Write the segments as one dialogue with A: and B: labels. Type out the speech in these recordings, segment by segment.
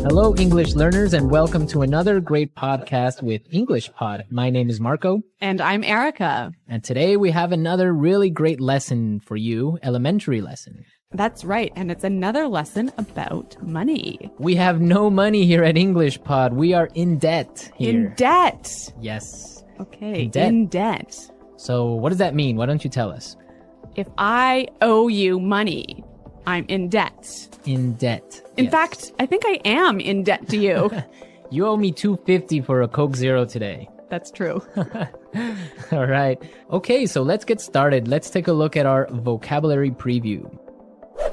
A: Hello, English learners, and welcome to another great podcast with English Pod. My name is Marco.
B: And I'm Erica.
A: And today we have another really great lesson for you, elementary lesson.
B: That's right. And it's another lesson about money.
A: We have no money here at English Pod. We are in debt here.
B: In debt.
A: Yes.
B: Okay.
A: In debt.
B: debt.
A: So what does that mean? Why don't you tell us?
B: If I owe you money, I'm in debt.
A: In debt.
B: In
A: Yes.
B: fact, I think I am in debt to you.
A: You owe me $2.50 for a Coke Zero today.
B: That's true.
A: All right. Okay, so let's get started. Let's take a look at our vocabulary preview.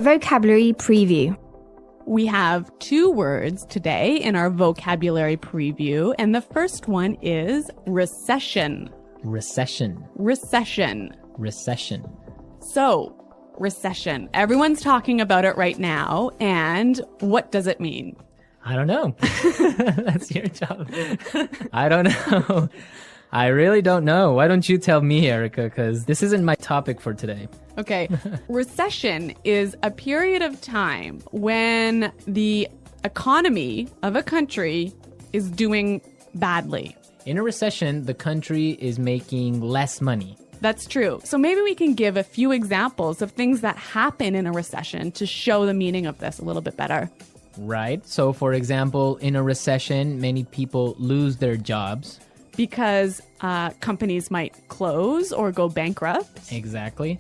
C: Vocabulary preview.
B: We have two words today in our vocabulary preview. And the first one is recession.
A: Recession.
B: Recession.
A: Recession.
B: So, recession. Everyone's talking about it right now. And what does it mean?
A: I don't know. That's your job. I don't know. I really don't know. Why don't you tell me, Erica? Because this isn't my topic for today.
B: Okay. Recession is a period of time when the economy of a country is doing badly.
A: In a recession, the country is making less money.
B: That's true. So maybe we can give a few examples of things that happen in a recession to show the meaning of this a little bit better.
A: Right. So, for example, in a recession, many people lose their jobs.
B: Because companies might close or go bankrupt.
A: Exactly.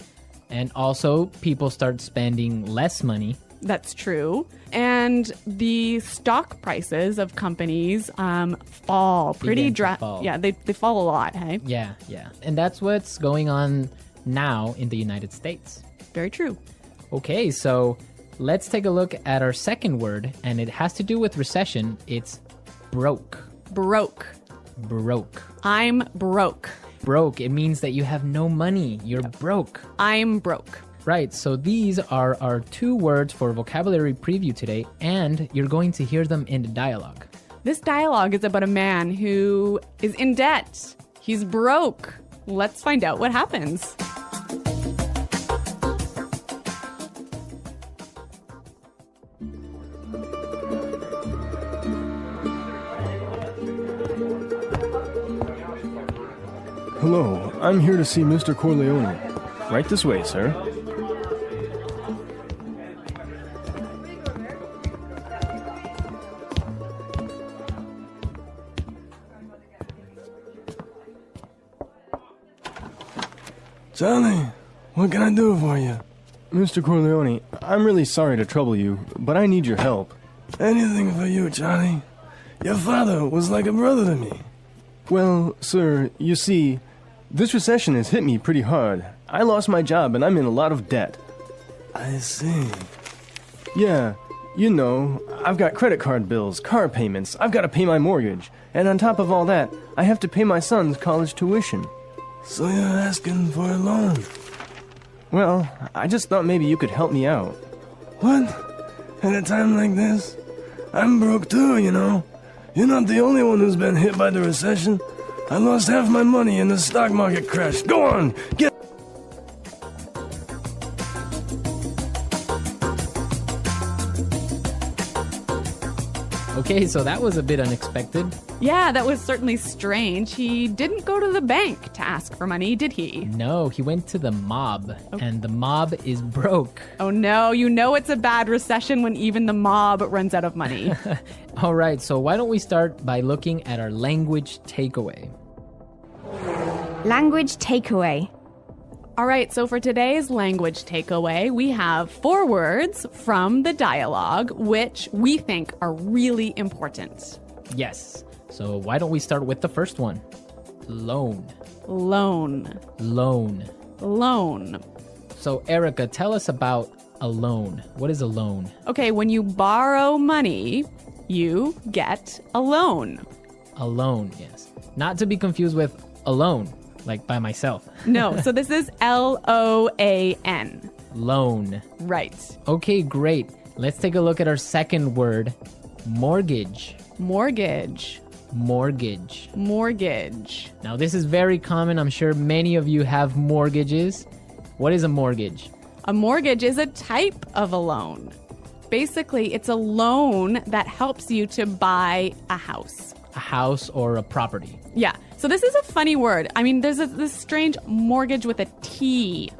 A: And also, people start spending less money.
B: That's true. And the stock prices of companies fall pretty
A: fall.
B: Yeah, they fall a lot, hey?
A: Yeah. And that's what's going on now in the United States.
B: Very true.
A: Okay, so let's take a look at our second word, and it has to do with recession. It's broke.
B: Broke.
A: Broke.
B: I'm broke.
A: Broke. It means that you have no money. You're broke.
B: I'm broke.
A: Right, so these are our two words for vocabulary preview today, and you're going to hear them in the dialogue.
B: This dialogue is about a man who is in debt. He's broke. Let's find out what happens.
D: Hello, I'm here to see Mr. Corleone. Right this way, sir. Johnny, what can I do for you? Mr. Corleone, I'm really sorry to trouble you, but I need your help. Anything for you, Johnny. Your father was like a brother to me. Well, sir, you see, this recession has hit me pretty hard. I lost my job and I'm in a lot of debt. I see. Yeah, you know, I've got credit card bills, car payments, I've got to pay my mortgage. And on top of all that, I have to pay my son's college tuition. So you're asking for a loan? Well, I just thought maybe you could help me out. What? At a time like this? I'm broke too, you know. You're not the only one who's been hit by the recession. I lost half my money and the stock market crashed. Go on, get...
A: Okay, so that was a bit unexpected.
B: Yeah, that was certainly strange. He didn't go to the bank to ask for money, did he?
A: No, he went to the mob, and the mob is broke.
B: Oh no, you know it's a bad recession when even the mob runs out of money.
A: All right, so why don't we start by looking at our language takeaway?
C: Language takeaway.
B: All right, so for today's language takeaway, we have 4 words from the dialogue, which we think are really important.
A: Yes, so why don't we start with the first one? Loan.
B: Loan.
A: Loan.
B: Loan.
A: So Erica, tell us about a loan. What is a loan?
B: Okay, when you borrow money, you get a loan.
A: A loan, yes. Not to be confused with alone, like by myself.
B: No, so this is L-O-A-N.
A: Loan.
B: Right.
A: Okay, great. Let's take a look at our second word, mortgage.
B: Mortgage.
A: Mortgage.
B: Mortgage.
A: Now, this is very common. I'm sure many of you have mortgages. What is a mortgage?
B: A mortgage is a type of a loan. Basically, it's a loan that helps you to buy a house.
A: A house or a property.
B: Yeah. So this is a funny word. I mean, there's this strange mortgage with a T.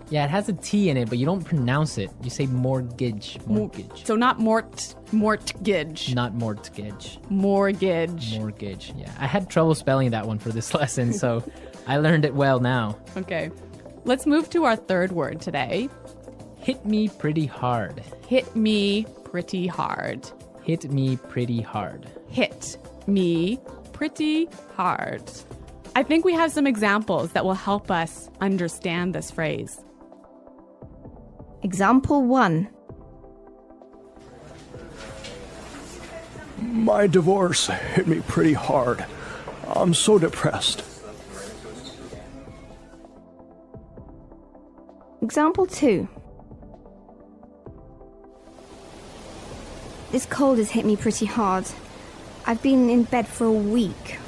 A: Yeah, it has a T in it, but you don't pronounce it. You say mortgage. Mortgage.
B: So not mortgage.
A: Not mortgage.
B: Mortgage.
A: Mortgage. Yeah. I had trouble spelling that one for this lesson, so I learned it well now.
B: Okay. Let's move to our third word today.
A: Hit me pretty hard.
B: Hit me pretty hard.
A: Hit me pretty hard.
B: Hit me pretty hard. I think we have some examples that will help us understand this phrase.
C: Example 1.
D: My divorce hit me pretty hard. I'm so depressed.
C: Example 2. This cold has hit me pretty hard. I've been in bed for a week.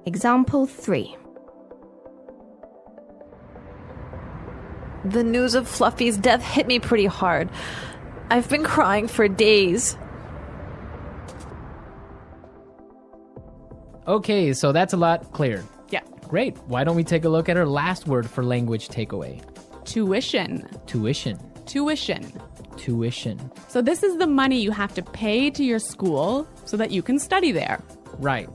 C: Example 3.
E: The news of Fluffy's death hit me pretty hard. I've been crying for days.
A: Okay, so that's a lot clearer.
B: Yeah.
A: Great. Why don't we take a look at our last word for language takeaway?
B: Tuition.
A: Tuition.
B: Tuition.
A: Tuition.
B: So this is the money you have to pay to your school so that you can study there.
A: Right.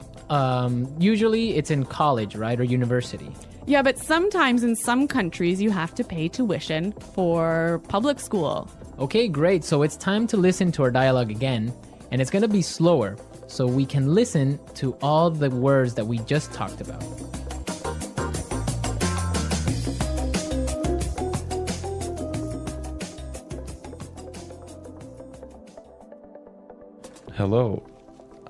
A: Usually it's in college, right, or university.
B: Yeah, but sometimes in some countries you have to pay tuition for public school.
A: Okay, great. So it's time to listen to our dialogue again, and it's going to be slower so we can listen to all the words that we just talked about.
F: Hello,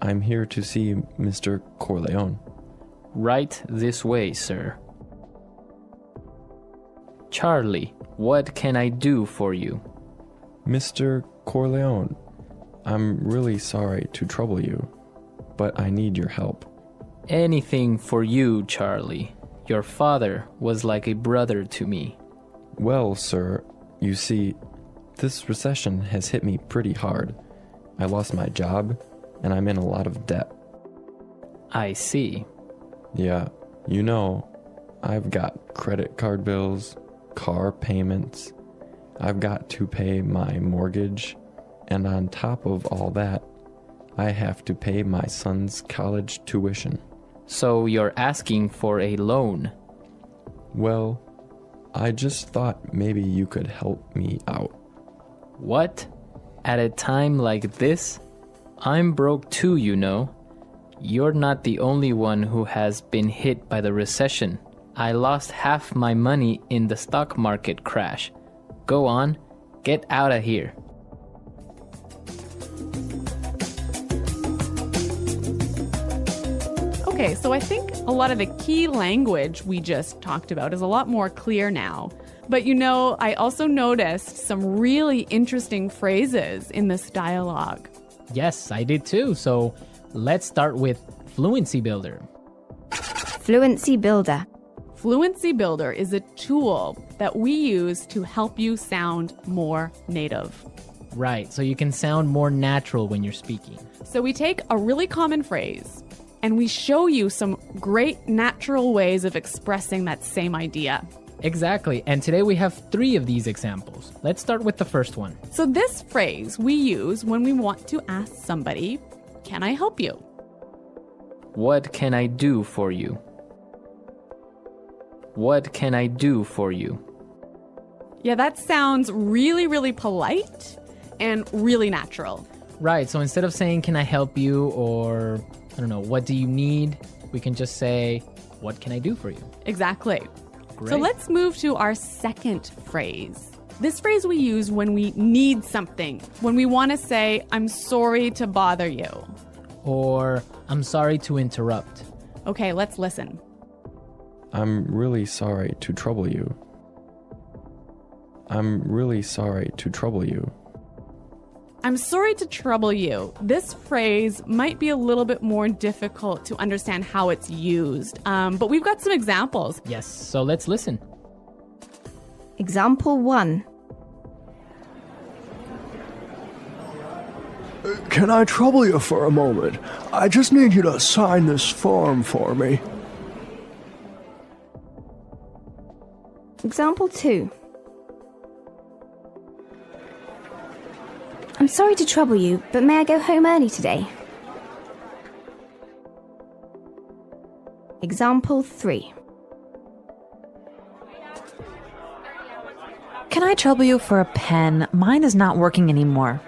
F: I'm here to see Mr. Corleone.
A: Right this way, sir. Charlie, what can I do for you?
F: Mr. Corleone, I'm really sorry to trouble you, but I need your help.
A: Anything for you, Charlie. Your father was like a brother to me.
F: Well, sir, you see, this recession has hit me pretty hard. I lost my job, and I'm in a lot of debt.
A: I see.
F: Yeah, you know, I've got credit card bills, car payments, I've got to pay my mortgage, and on top of all that, I have to pay my son's college tuition.
A: So you're asking for a loan?
F: Well, I just thought maybe you could help me out.
A: What? At a time like this? I'm broke too, you know. You're not the only one who has been hit by the recession. I lost half my money in the stock market crash. Go on, get out of here.
B: Okay, so I think a lot of the key language we just talked about is a lot more clear now. But you know, I also noticed some really interesting phrases in this dialogue.
A: Yes, I did too. So let's start with Fluency Builder.
C: Fluency Builder.
B: Fluency Builder is a tool that we use to help you sound more native.
A: Right, so you can sound more natural when you're speaking.
B: So we take a really common phrase and we show you some great natural ways of expressing that same idea.
A: Exactly, and today we have 3 of these examples. Let's start with the first one.
B: So this phrase we use when we want to ask somebody, "Can I help you?"
A: What can I do for you? What can I do for you?
B: Yeah, that sounds really, really polite and really natural.
A: Right, so instead of saying, can I help you, or, I don't know, what do you need? We can just say, what can I do for you?
B: Exactly.
A: Great.
B: So let's move to our second phrase. This phrase we use when we need something, when we want to say, I'm sorry to bother you.
A: Or, I'm sorry to interrupt.
B: Okay, let's listen.
F: I'm really sorry to trouble you. I'm really sorry to trouble you.
B: I'm sorry to trouble you. This phrase might be a little bit more difficult to understand how it's used, but we've got some examples.
A: Yes, so let's listen.
C: Example 1.
D: Can I trouble you for a moment? I just need you to sign this form for me.
C: Example 2. I'm sorry to trouble you, but may I go home early today? Example 3.
E: Can I trouble you for a pen? Mine is not working anymore.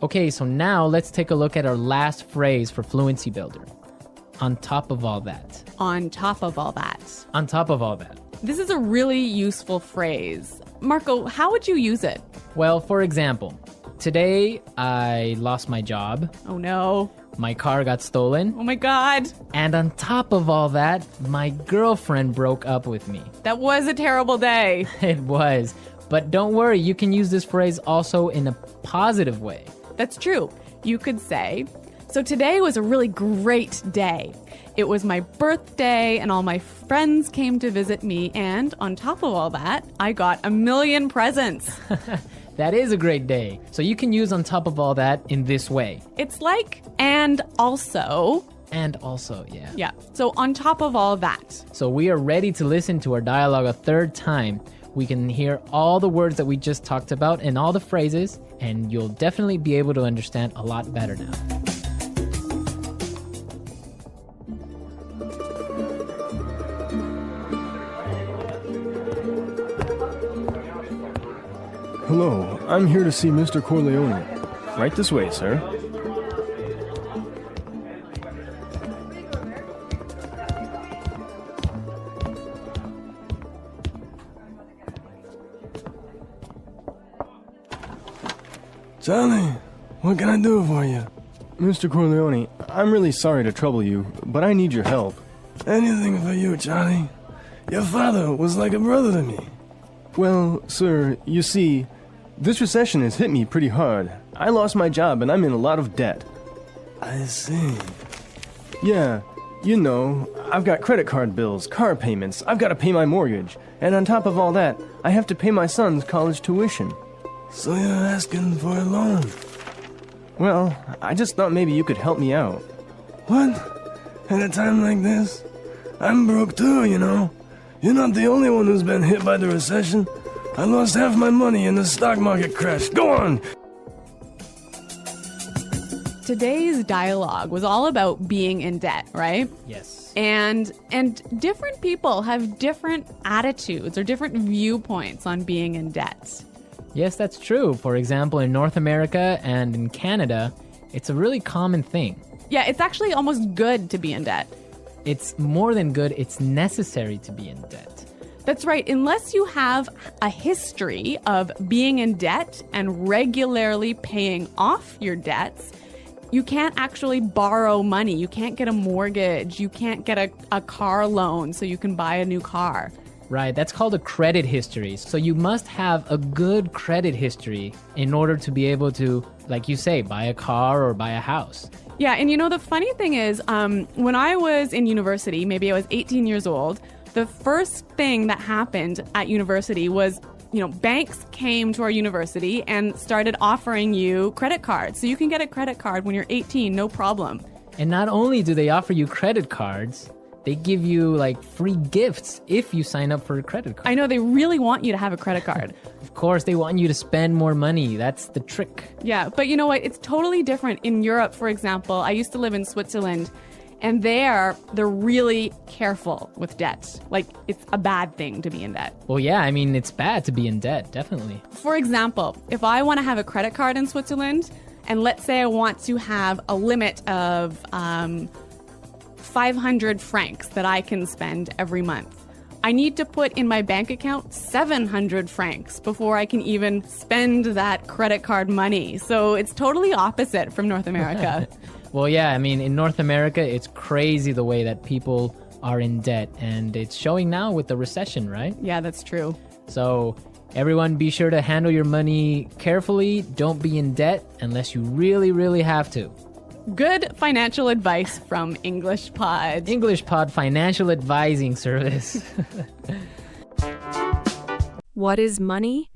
A: Okay, so now let's take a look at our last phrase for Fluency Builder. On top of all that.
B: On top of all that.
A: On top of all that.
B: This is a really useful phrase. Marco, how would you use it?
A: Well, for example, today I lost my job,
B: Oh no.
A: my car got stolen,
B: Oh my God.
A: and on top of all that, my girlfriend broke up with me.
B: That was a terrible day.
A: It was. But don't worry, you can use this phrase also in a positive way.
B: That's true. You could say, so today was a really great day. It was my birthday and all my friends came to visit me, and on top of all that, I got 1,000,000 presents.
A: That is a great day. So you can use on top of all that in this way.
B: It's like, and also.
A: And also, yeah.
B: Yeah, so on top of all that.
A: So we are ready to listen to our dialogue a third time. We can hear all the words that we just talked about and all the phrases, and you'll definitely be able to understand a lot better now.
D: Hello, I'm here to see Mr. Corleone. Right this way, sir. Johnny, what can I do for you? Mr. Corleone, I'm really sorry to trouble you, but I need your help. Anything for you, Johnny. Your father was like a brother to me. Well, sir, you see, this recession has hit me pretty hard. I lost my job and I'm in a lot of debt. I see. Yeah, you know, I've got credit card bills, car payments, I've got to pay my mortgage, and on top of all that, I have to pay my son's college tuition. So you're asking for a loan? Well, I just thought maybe you could help me out. What? At a time like this? I'm broke too, you know. You're not the only one who's been hit by the recession. I lost half my money in the stock market crash. Go on!
B: Today's dialogue was all about being in debt, right?
A: Yes.
B: And different people have different attitudes or different viewpoints on being in debt.
A: Yes, that's true. For example, in North America and in Canada, it's a really common thing.
B: Yeah, it's actually almost good to be in debt.
A: It's more than good, it's necessary to be in debt.
B: That's right. Unless you have a history of being in debt and regularly paying off your debts, you can't actually borrow money. You can't get a mortgage. You can't get a car loan so you can buy a new car.
A: Right, that's called a credit history. So you must have a good credit history in order to be able to, like you say, buy a car or buy a house.
B: Yeah, and you know, the funny thing is, when I was in university, maybe I was 18 years old, the first thing that happened at university was, you know, banks came to our university and started offering you credit cards. So you can get a credit card when you're 18, no problem.
A: And not only do they offer you credit cards, they give you like free gifts if you sign up for a credit card.
B: I know, they really want you to have a credit card.
A: Of course, they want you to spend more money. That's the trick.
B: Yeah, but you know what? It's totally different. In Europe, for example, I used to live in Switzerland, and they're really careful with debt. Like, it's a bad thing to be in debt.
A: Well, yeah, I mean, it's bad to be in debt, definitely.
B: For example, if I want to have a credit card in Switzerland, and let's say I want to have a limit of 500 francs that I can spend every month, I need to put in my bank account 700 francs before I can even spend that credit card money. So it's totally opposite from North America.
A: Well, yeah, I mean, in North America, it's crazy the way that people are in debt, and it's showing now with the recession, right?
B: Yeah, that's true.
A: So everyone, be sure to handle your money carefully. Don't be in debt unless you really, really have to.
B: Good financial advice from English Pod.
A: English Pod Financial Advising Service.
G: What is money?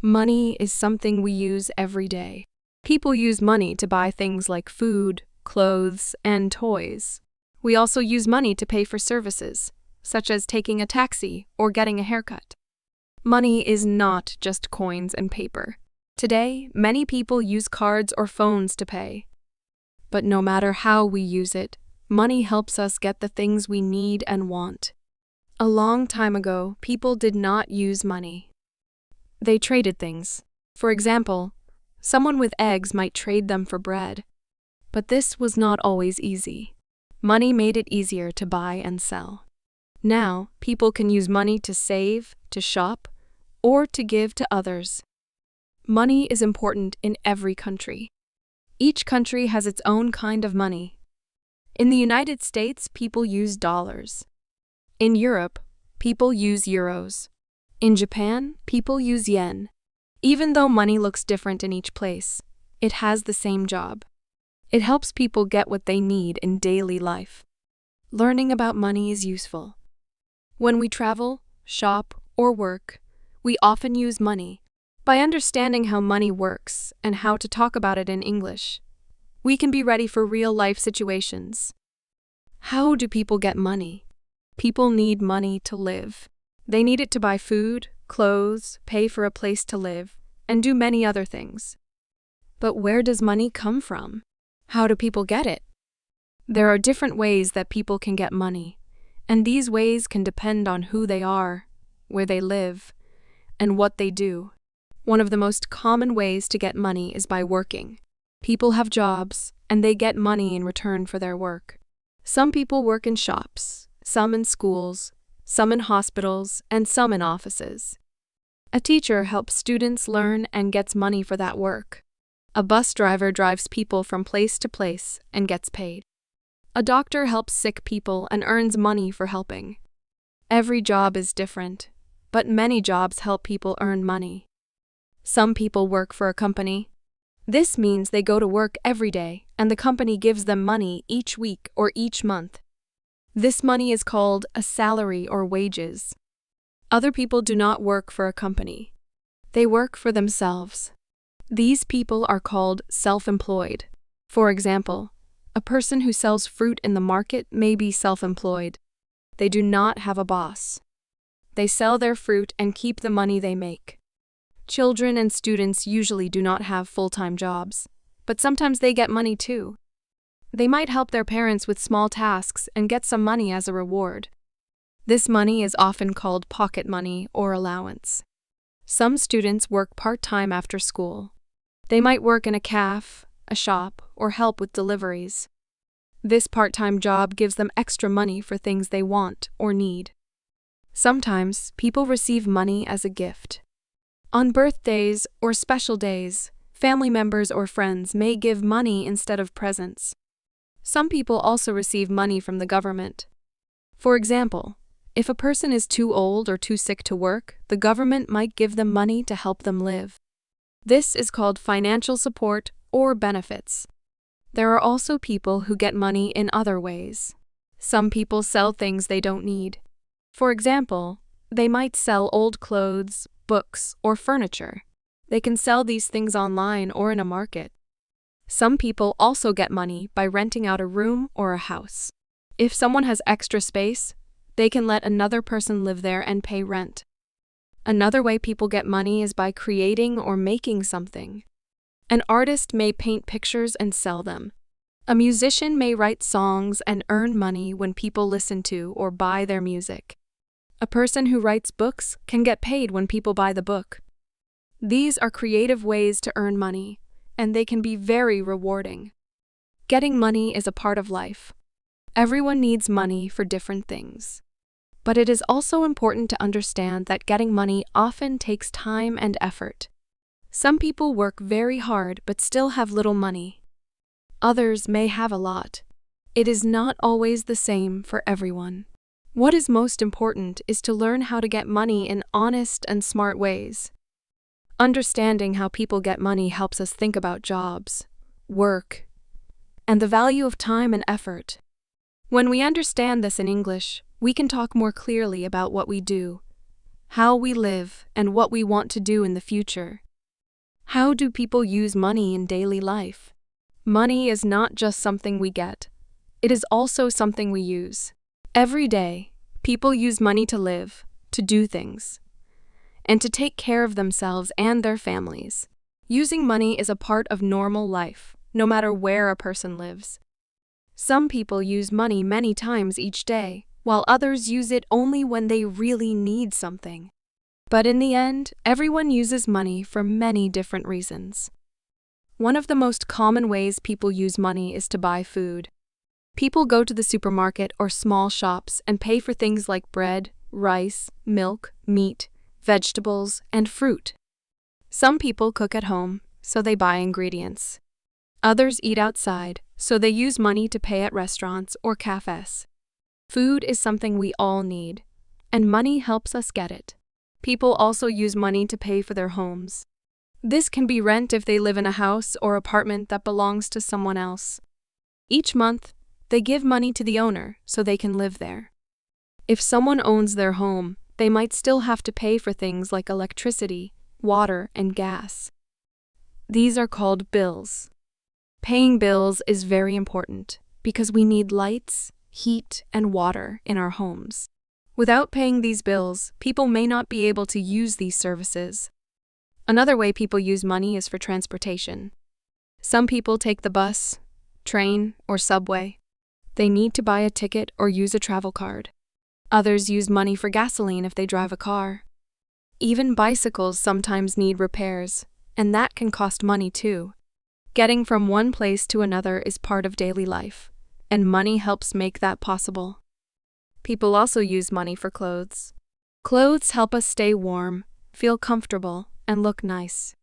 G: Money is something we use every day. People use money to buy things like food, clothes, and toys. We also use money to pay for services, such as taking a taxi or getting a haircut. Money is not just coins and paper. Today, many people use cards or phones to pay. But no matter how we use it, money helps us get the things we need and want. A long time ago, people did not use money. They traded things. For example, someone with eggs might trade them for bread. But this was not always easy. Money made it easier to buy and sell. Now, people can use money to save, to shop, or to give to others. Money is important in every country. Each country has its own kind of money. In the United States, people use dollars. In Europe, people use euros. In Japan, people use yen. Even though money looks different in each place, it has the same job. It helps people get what they need in daily life. Learning about money is useful. When we travel, shop, or work, we often use money. By understanding how money works and how to talk about it in English, we can be ready for real-life situations. How do people get money? People need money to live. They need it to buy food, clothes, pay for a place to live, and do many other things. But where does money come from? How do people get it? There are different ways that people can get money, and these ways can depend on who they are, where they live, and what they do. One of the most common ways to get money is by working. People have jobs, and they get money in return for their work. Some people work in shops, some in schools, some in hospitals, and some in offices. A teacher helps students learn and gets money for that work. A bus driver drives people from place to place and gets paid. A doctor helps sick people and earns money for helping. Every job is different, but many jobs help people earn money. Some people work for a company. This means they go to work every day, and the company gives them money each week or each month. This money is called a salary or wages. Other people do not work for a company. They work for themselves. These people are called self-employed. For example, a person who sells fruit in the market may be self-employed. They do not have a boss. They sell their fruit and keep the money they make. Children and students usually do not have full-time jobs, but sometimes they get money too. They might help their parents with small tasks and get some money as a reward. This money is often called pocket money or allowance. Some students work part-time after school. They might work in a cafe, a shop, or help with deliveries. This part-time job gives them extra money for things they want or need. Sometimes people receive money as a gift. On birthdays or special days, family members or friends may give money instead of presents. Some people also receive money from the government. For example, if a person is too old or too sick to work, the government might give them money to help them live. This is called financial support or benefits. There are also people who get money in other ways. Some people sell things they don't need. For example, they might sell old clothes, books, or furniture. They can sell these things online or in a market. Some people also get money by renting out a room or a house. If someone has extra space, they can let another person live there and pay rent. Another way people get money is by creating or making something. An artist may paint pictures and sell them. A musician may write songs and earn money when people listen to or buy their music. A person who writes books can get paid when people buy the book. These are creative ways to earn money, and they can be very rewarding. Getting money is a part of life. Everyone needs money for different things. But it is also important to understand that getting money often takes time and effort. Some people work very hard but still have little money. Others may have a lot. It is not always the same for everyone. What is most important is to learn how to get money in honest and smart ways. Understanding how people get money helps us think about jobs, work, and the value of time and effort. When we understand this in English, we can talk more clearly about what we do, how we live, and what we want to do in the future. How do people use money in daily life? Money is not just something we get. It is also something we use. Every day, people use money to live, to do things, and to take care of themselves and their families. Using money is a part of normal life, no matter where a person lives. Some people use money many times each day, while others use it only when they really need something. But in the end, everyone uses money for many different reasons. One of the most common ways people use money is to buy food. People go to the supermarket or small shops and pay for things like bread, rice, milk, meat, vegetables, and fruit. Some people cook at home, so they buy ingredients. Others eat outside, so they use money to pay at restaurants or cafes. Food is something we all need, and money helps us get it. People also use money to pay for their homes. This can be rent if they live in a house or apartment that belongs to someone else. Each month, they give money to the owner so they can live there. If someone owns their home, they might still have to pay for things like electricity, water, and gas. These are called bills. Paying bills is very important because we need lights, heat, and water in our homes. Without paying these bills, people may not be able to use these services. Another way people use money is for transportation. Some people take the bus, train, or subway. They need to buy a ticket or use a travel card. Others use money for gasoline if they drive a car. Even bicycles sometimes need repairs, and that can cost money too. Getting from one place to another is part of daily life, and money helps make that possible. People also use money for clothes. Clothes help us stay warm, feel comfortable, and look nice.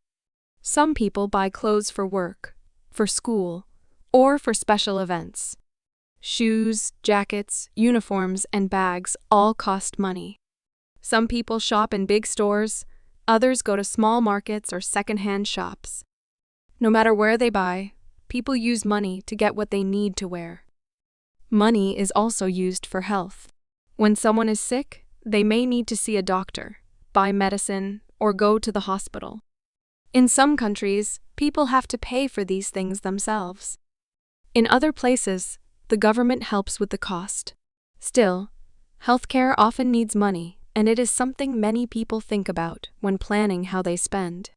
G: Some people buy clothes for work, for school, or for special events. Shoes, jackets, uniforms, and bags all cost money. Some people shop in big stores, others go to small markets or secondhand shops. No matter where they buy, people use money to get what they need to wear. Money is also used for health. When someone is sick, they may need to see a doctor, buy medicine, or go to the hospital. In some countries, people have to pay for these things themselves. In other places, the government helps with the cost. Still, healthcare often needs money, and it is something many people think about when planning how they spend.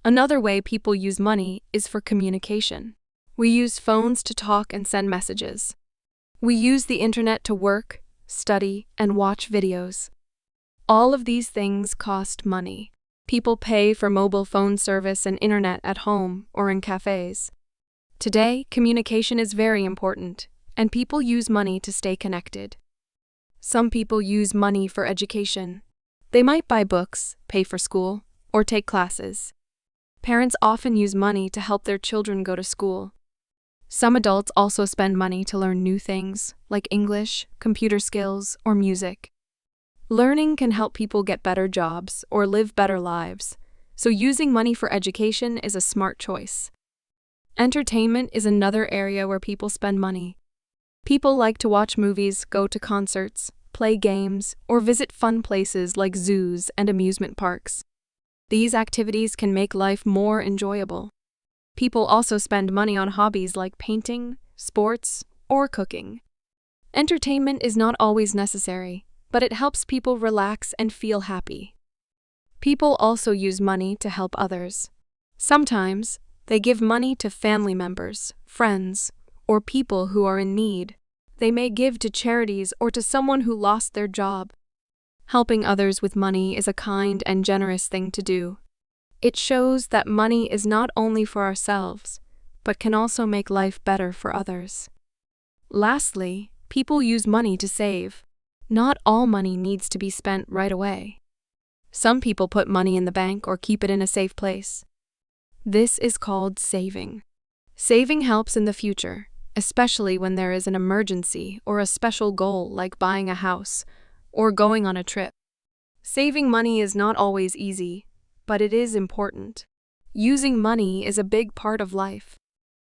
G: Another way people use money is for communication. We use phones to talk and send messages. We use the internet to work, study, and watch videos. All of these things cost money. People pay for mobile phone service and internet at home or in cafes. Today, communication is very important, and people use money to stay connected. Some people use money for education. They might buy books, pay for school, or take classes. Parents often use money to help their children go to school. Some adults also spend money to learn new things, like English, computer skills, or music. Learning can help people get better jobs or live better lives, so using money for education is a smart choice. Entertainment is another area where people spend money. People like to watch movies, go to concerts, play games, or visit fun places like zoos and amusement parks. These activities can make life more enjoyable. People also spend money on hobbies like painting, sports, or cooking. Entertainment is not always necessary, but it helps people relax and feel happy. People also use money to help others. Sometimes, they give money to family members, friends, or people who are in need. They may give to charities or to someone who lost their job. Helping others with money is a kind and generous thing to do. It shows that money is not only for ourselves, but can also make life better for others. Lastly, people use money to save. Not all money needs to be spent right away. Some people put money in the bank or keep it in a safe place. This is called saving. Saving helps in the future, especially when there is an emergency or a special goal like buying a house or going on a trip. Saving money is not always easy, but it is important. Using money is a big part of life.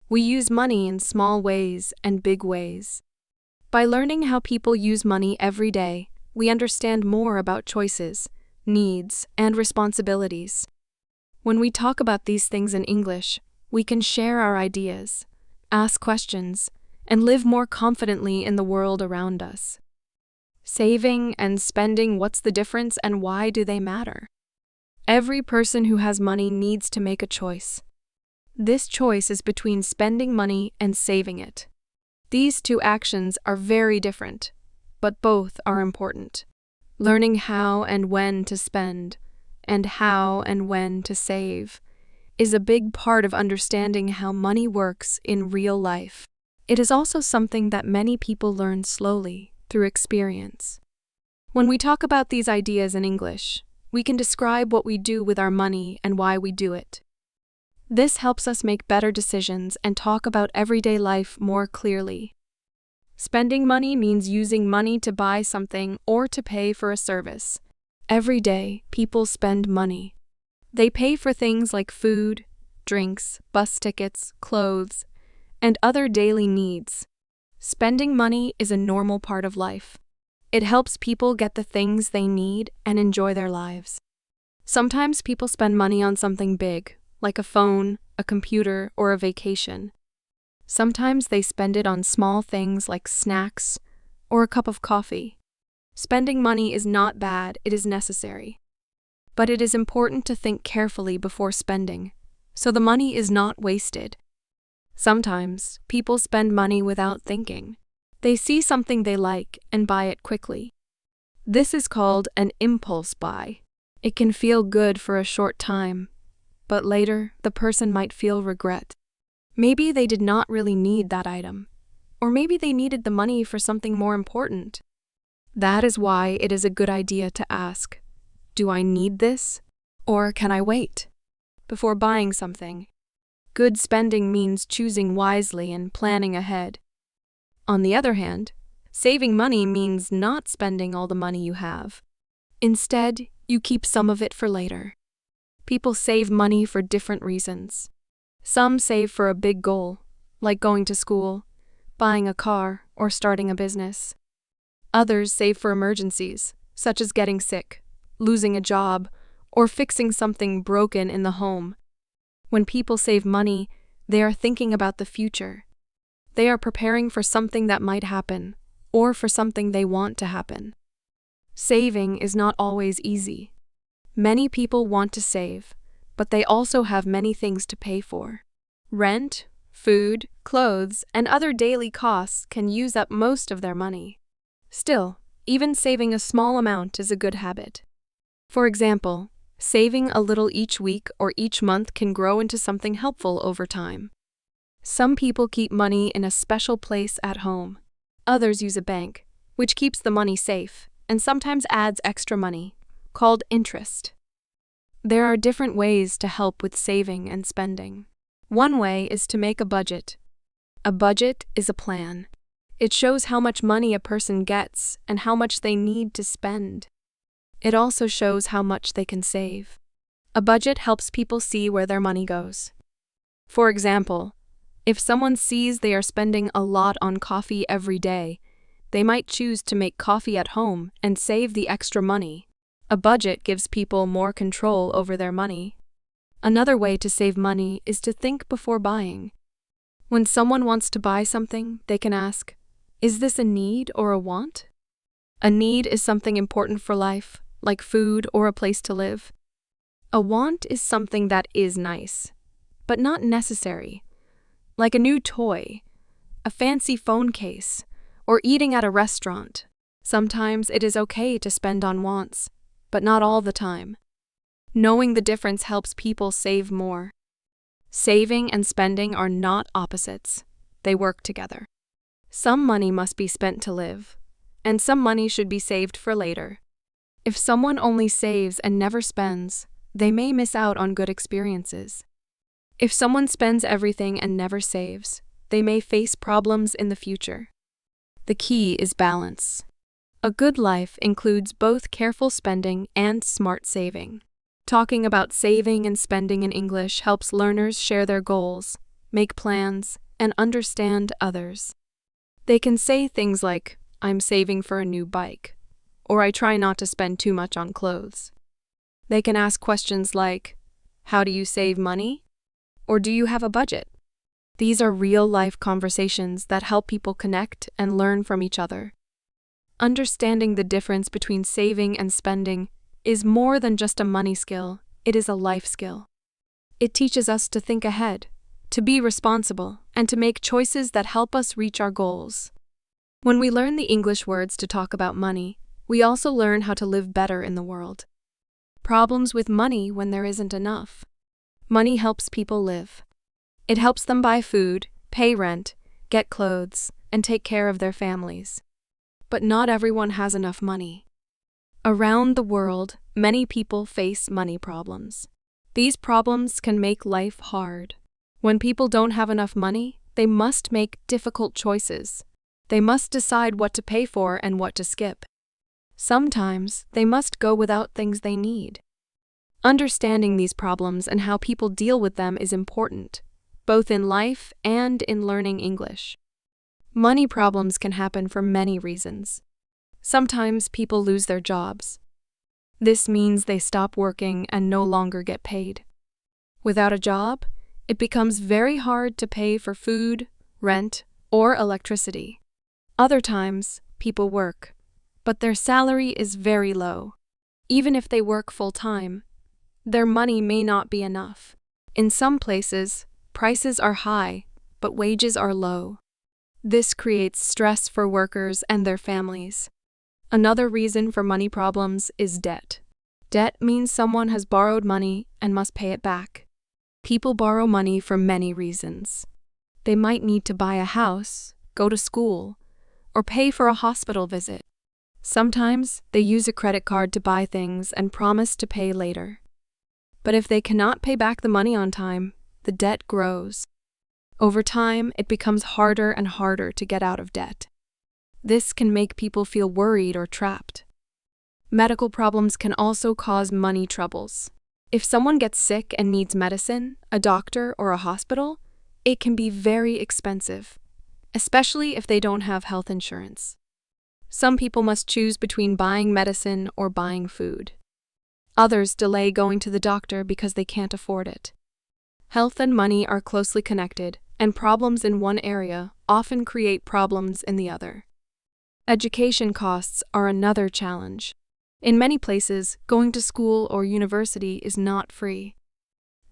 G: We use money in small ways and big ways. By learning how people use money every day, we understand more about choices, needs, and responsibilities. When we talk about these things in English, we can share our ideas, ask questions, and live more confidently in the world around us. Saving and spending, what's the difference and why do they matter? Every person who has money needs to make a choice. This choice is between spending money and saving it. These two actions are very different, but both are important. Learning how and when to spend, and how and when to save, is a big part of understanding how money works in real life. It is also something that many people learn slowly, through experience. When we talk about these ideas in English, we can describe what we do with our money and why we do it. This helps us make better decisions and talk about everyday life more clearly. Spending money means using money to buy something or to pay for a service. Every day, people spend money. They pay for things like food, drinks, bus tickets, clothes, and other daily needs. Spending money is a normal part of life. It helps people get the things they need and enjoy their lives. Sometimes people spend money on something big, like a phone, a computer, or a vacation. Sometimes they spend it on small things like snacks or a cup of coffee. Spending money is not bad, it is necessary. But it is important to think carefully before spending, so the money is not wasted. Sometimes, people spend money without thinking. They see something they like and buy it quickly. This is called an impulse buy. It can feel good for a short time, but later the person might feel regret. Maybe they did not really need that item, or maybe they needed the money for something more important. That is why it is a good idea to ask, do I need this, or can I wait, before buying something? Good spending means choosing wisely and planning ahead. On the other hand, saving money means not spending all the money you have. Instead, you keep some of it for later. People save money for different reasons. Some save for a big goal, like going to school, buying a car, or starting a business. Others save for emergencies, such as getting sick, losing a job, or fixing something broken in the home. When people save money, they are thinking about the future. They are preparing for something that might happen, or for something they want to happen. Saving is not always easy. Many people want to save, but they also have many things to pay for. Rent, food, clothes, and other daily costs can use up most of their money. Still, even saving a small amount is a good habit. For example, saving a little each week or each month can grow into something helpful over time. Some people keep money in a special place at home. Others use a bank, which keeps the money safe and sometimes adds extra money, called interest. There are different ways to help with saving and spending. One way is to make a budget. A budget is a plan. It shows how much money a person gets and how much they need to spend. It also shows how much they can save. A budget helps people see where their money goes. For example, if someone sees they are spending a lot on coffee every day, they might choose to make coffee at home and save the extra money. A budget gives people more control over their money. Another way to save money is to think before buying. When someone wants to buy something, they can ask, is this a need or a want? A need is something important for life, like food or a place to live. A want is something that is nice, but not necessary, like a new toy, a fancy phone case, or eating at a restaurant. Sometimes it is okay to spend on wants, but not all the time. Knowing the difference helps people save more. Saving and spending are not opposites. They work together. Some money must be spent to live, and some money should be saved for later. If someone only saves and never spends, they may miss out on good experiences. If someone spends everything and never saves, they may face problems in the future. The key is balance. A good life includes both careful spending and smart saving. Talking about saving and spending in English helps learners share their goals, make plans, and understand others. They can say things like, "I'm saving for a new bike," or "I try not to spend too much on clothes." They can ask questions like, "How do you save money?" or "Do you have a budget?" These are real-life conversations that help people connect and learn from each other. Understanding the difference between saving and spending is more than just a money skill, it is a life skill. It teaches us to think ahead, to be responsible, and to make choices that help us reach our goals. When we learn the English words to talk about money, we also learn how to live better in the world. Problems with money when there isn't enough. Money helps people live. It helps them buy food, pay rent, get clothes, and take care of their families. But not everyone has enough money. Around the world, many people face money problems. These problems can make life hard. When people don't have enough money, they must make difficult choices. They must decide what to pay for and what to skip. Sometimes they must go without things they need. Understanding these problems and how people deal with them is important, both in life and in learning English. Money problems can happen for many reasons. Sometimes people lose their jobs. This means they stop working and no longer get paid. Without a job, it becomes very hard to pay for food, rent, or electricity. Other times, people work, but their salary is very low. Even if they work full-time, their money may not be enough. In some places, prices are high, but wages are low. This creates stress for workers and their families. Another reason for money problems is debt. Debt means someone has borrowed money and must pay it back. People borrow money for many reasons. They might need to buy a house, go to school, or pay for a hospital visit. Sometimes they use a credit card to buy things and promise to pay later. But if they cannot pay back the money on time, the debt grows. Over time, it becomes harder and harder to get out of debt. This can make people feel worried or trapped. Medical problems can also cause money troubles. If someone gets sick and needs medicine, a doctor, or a hospital, it can be very expensive, especially if they don't have health insurance. Some people must choose between buying medicine or buying food. Others delay going to the doctor because they can't afford it. Health and money are closely connected, and problems in one area often create problems in the other. Education costs are another challenge. In many places, going to school or university is not free.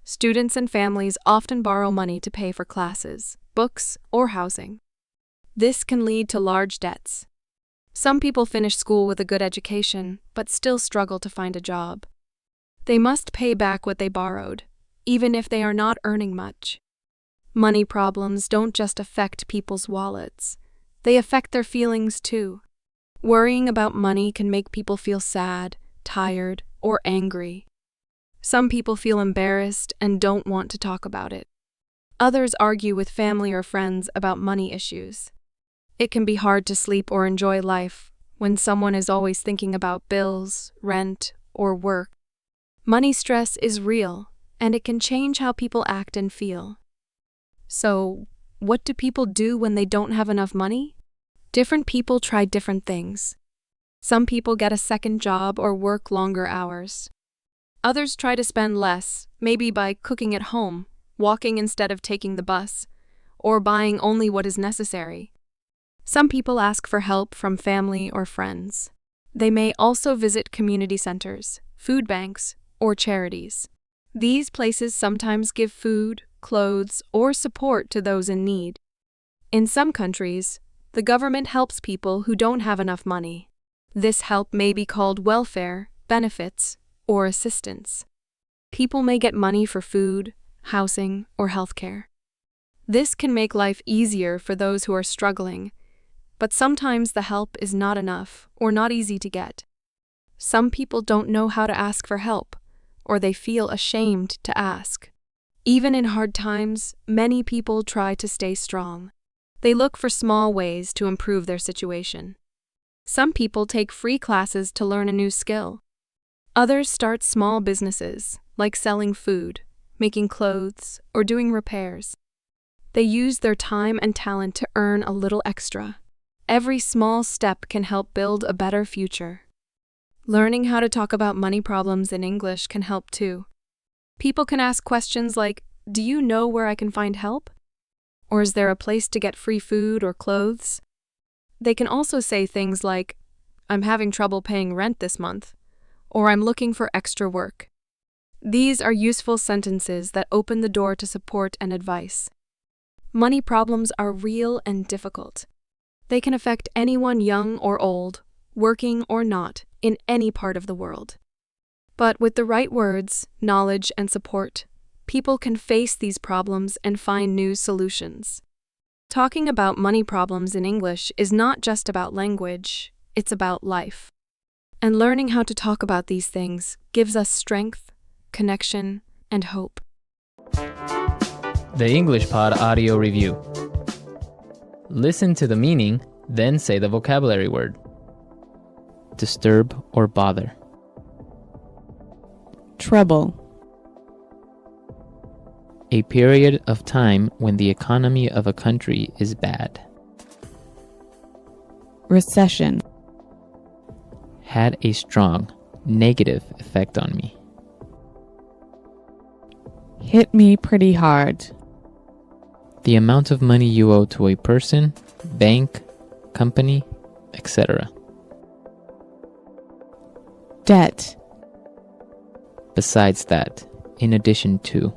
G: Students and families often borrow money to pay for classes, books, or housing. This can lead to large debts. Some people finish school with a good education, but still struggle to find a job. They must pay back what they borrowed, even if they are not earning much. Money problems don't just affect people's wallets. They affect their feelings too. Worrying about money can make people feel sad, tired, or angry. Some people feel embarrassed and don't want to talk about it. Others argue with family or friends about money issues. It can be hard to sleep or enjoy life when someone is always thinking about bills, rent, or work. Money stress is real, and it can change how people act and feel. So, what do people do when they don't have enough money? Different people try different things. Some people get a second job or work longer hours. Others try to spend less, maybe by cooking at home, walking instead of taking the bus, or buying only what is necessary. Some people ask for help from family or friends. They may also visit community centers, food banks, or charities. These places sometimes give food, clothes, or support to those in need. In some countries, the government helps people who don't have enough money. This help may be called welfare, benefits, or assistance. People may get money for food, housing, or healthcare. This can make life easier for those who are struggling, but sometimes the help is not enough or not easy to get. Some people don't know how to ask for help, or they feel ashamed to ask. Even in hard times, many people try to stay strong. They look for small ways to improve their situation. Some people take free classes to learn a new skill. Others start small businesses, like selling food, making clothes, or doing repairs. They use their time and talent to earn a little extra. Every small step can help build a better future. Learning how to talk about money problems in English can help too. People can ask questions like, "Do you know where I can find help?" Or "Is there a place to get free food or clothes?" They can also say things like, "I'm having trouble paying rent this month," or "I'm looking for extra work." These are useful sentences that open the door to support and advice. Money problems are real and difficult. They can affect anyone young or old, working or not, in any part of the world. But with the right words, knowledge, and support, people can face these problems and find new solutions. Talking about money problems in English is not just about language, it's about life. And learning how to talk about these things gives us strength, connection, and hope.
A: The English Pod Audio Review. Listen to the meaning, then say the vocabulary word. Disturb or bother.
B: Trouble.
A: A period of time when the economy of a country is bad.
B: Recession.
A: Had a strong negative effect on me.
B: Hit me pretty hard.
A: The amount of money you owe to a person, bank, company, etc.
B: Debt.
A: Besides that, in addition to.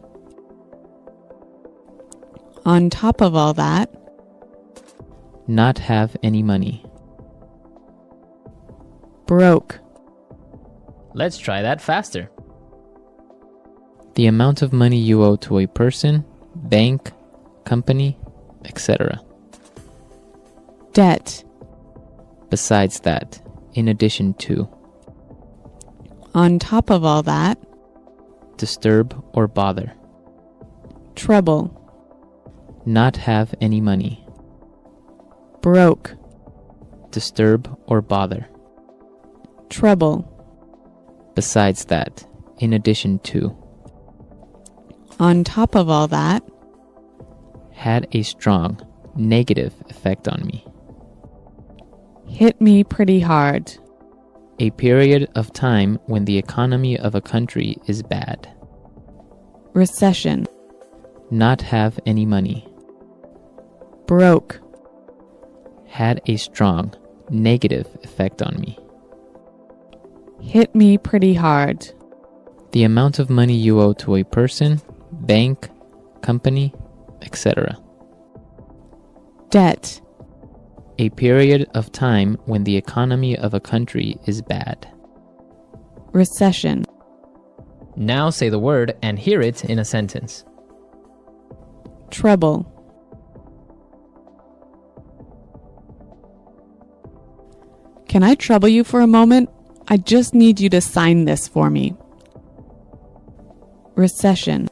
B: On top of all that.
A: Not have any money.
B: Broke.
A: Let's try that faster. The amount of money you owe to a person, bank, company, etc.
B: Debt.
A: Besides that, in addition to.
B: On top of all that.
A: Disturb or bother.
B: Trouble.
A: Not have any money.
B: Broke.
A: Disturb or bother.
B: Trouble.
A: Besides that, in addition to.
B: On top of all that.
A: Had a strong negative effect on me.
B: Hit me pretty hard.
A: A period of time when the economy of a country is bad.
B: Recession.
A: Not have any money.
B: Broke.
A: Had a strong negative effect on me.
B: Hit me pretty hard.
A: The amount of money you owe to a person, bank, company, etc.
B: Debt.
A: A period of time when the economy of a country is bad.
B: Recession.
A: Now say the word and hear it in a sentence.
B: Trouble. Can I trouble you for a moment? I just need you to sign this for me. Recession.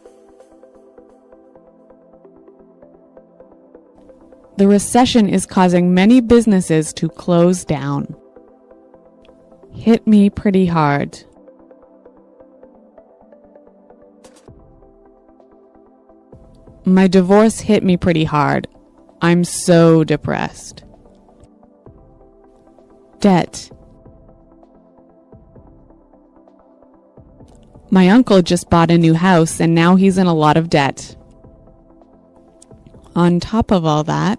B: The recession is causing many businesses to close down. Hit me pretty hard. My divorce hit me pretty hard. I'm so depressed. Debt. My uncle just bought a new house and now he's in a lot of debt. On top of all that,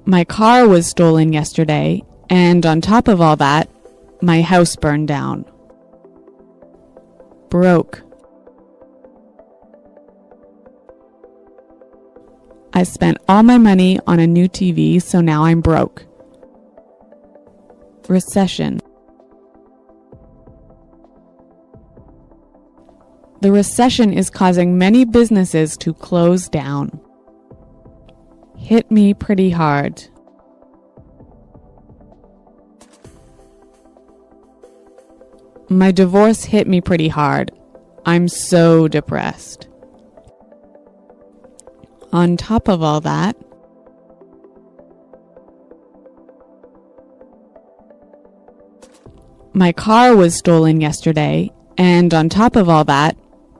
B: my car was stolen yesterday, and on top of all that, my house burned down. Broke. I spent all my money on a new TV, so now I'm broke. Recession. The recession is causing many businesses to close down. Hit me pretty hard. My divorce hit me pretty hard. I'm so depressed. On top of all that, my car was stolen yesterday, And on top of all that,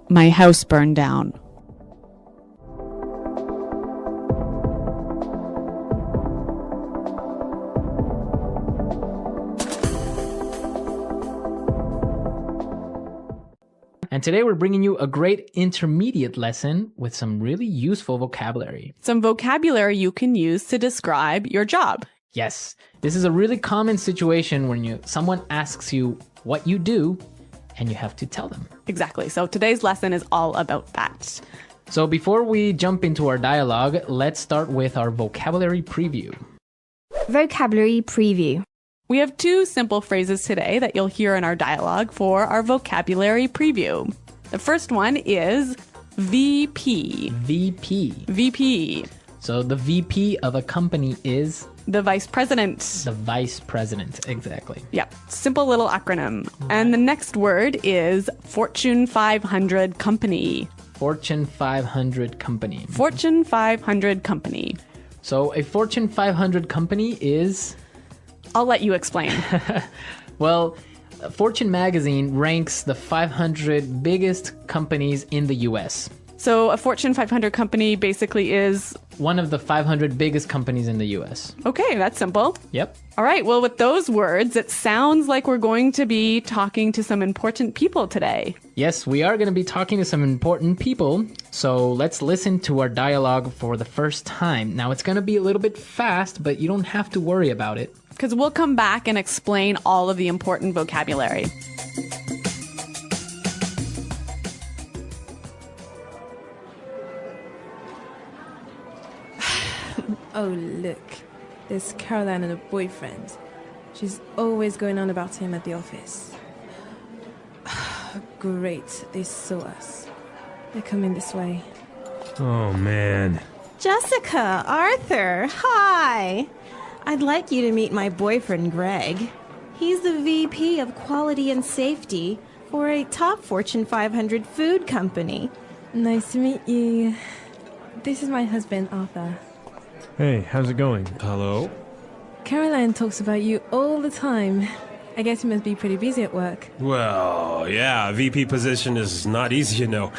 B: my house burned down.
A: And today we're bringing you a great intermediate lesson with some really useful vocabulary.
B: Some vocabulary you can use to describe your job.
A: Yes, this is a really common situation when someone asks you what you do and you have to tell them.
B: Exactly. So today's lesson is all about that.
A: So before we jump into our dialogue, let's start with our vocabulary preview.
C: Vocabulary preview.
B: We have 2 simple phrases today that you'll hear in our dialogue for our vocabulary preview. The first one is VP.
A: VP.
B: VP.
A: So the VP of a company is?
B: The vice president.
A: The vice president, exactly.
B: Yeah, simple little acronym. And the next word is Fortune 500 company.
A: Fortune 500 company.
B: Fortune 500 company.
A: So a Fortune 500 company is?
B: I'll let you explain.
A: Well, Fortune magazine ranks the 500 biggest companies in the US.
B: So a Fortune 500 company basically is?
A: One of the 500 biggest companies in the US.
B: Okay, that's simple.
A: Yep.
B: All right, well, with those words, it sounds like we're going to be talking to some important people today.
A: Yes, we are going to be talking to some important people. So let's listen to our dialogue for the first time. Now, it's going to be a little bit fast, but you don't have to worry about it.
B: Because we'll come back and explain all of the important vocabulary.
H: Oh, look. There's Caroline and her boyfriend. She's always going on about him at the office. Great, they saw us. They're coming this way.
D: Oh, man.
I: Jessica, Arthur, hi. I'd like you to meet my boyfriend, Greg. He's the VP of Quality and Safety for a top Fortune 500 food company.
H: Nice to meet you. This is my husband, Arthur.
D: Hey, how's it going?
F: Hello?
H: Caroline talks about you all the time. I guess you must be pretty busy at work.
J: Well, yeah, VP position is not easy, you know.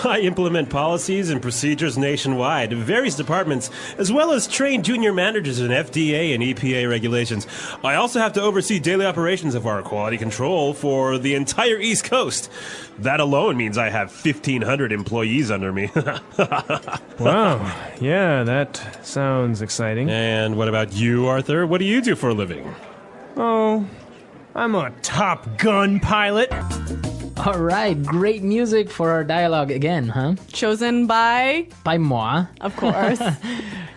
J: I implement policies and procedures nationwide in various departments, as well as train junior managers in FDA and EPA regulations. I also have to oversee daily operations of our quality control for the entire East Coast. That alone means I have 1,500 employees under me.
D: Wow, yeah, that sounds exciting.
J: And what about you, Arthur? What do you do for a living?
D: Oh, I'm a Top Gun pilot.
A: All right, great music for our dialogue again, huh?
B: Chosen by
A: moi.
B: Of course.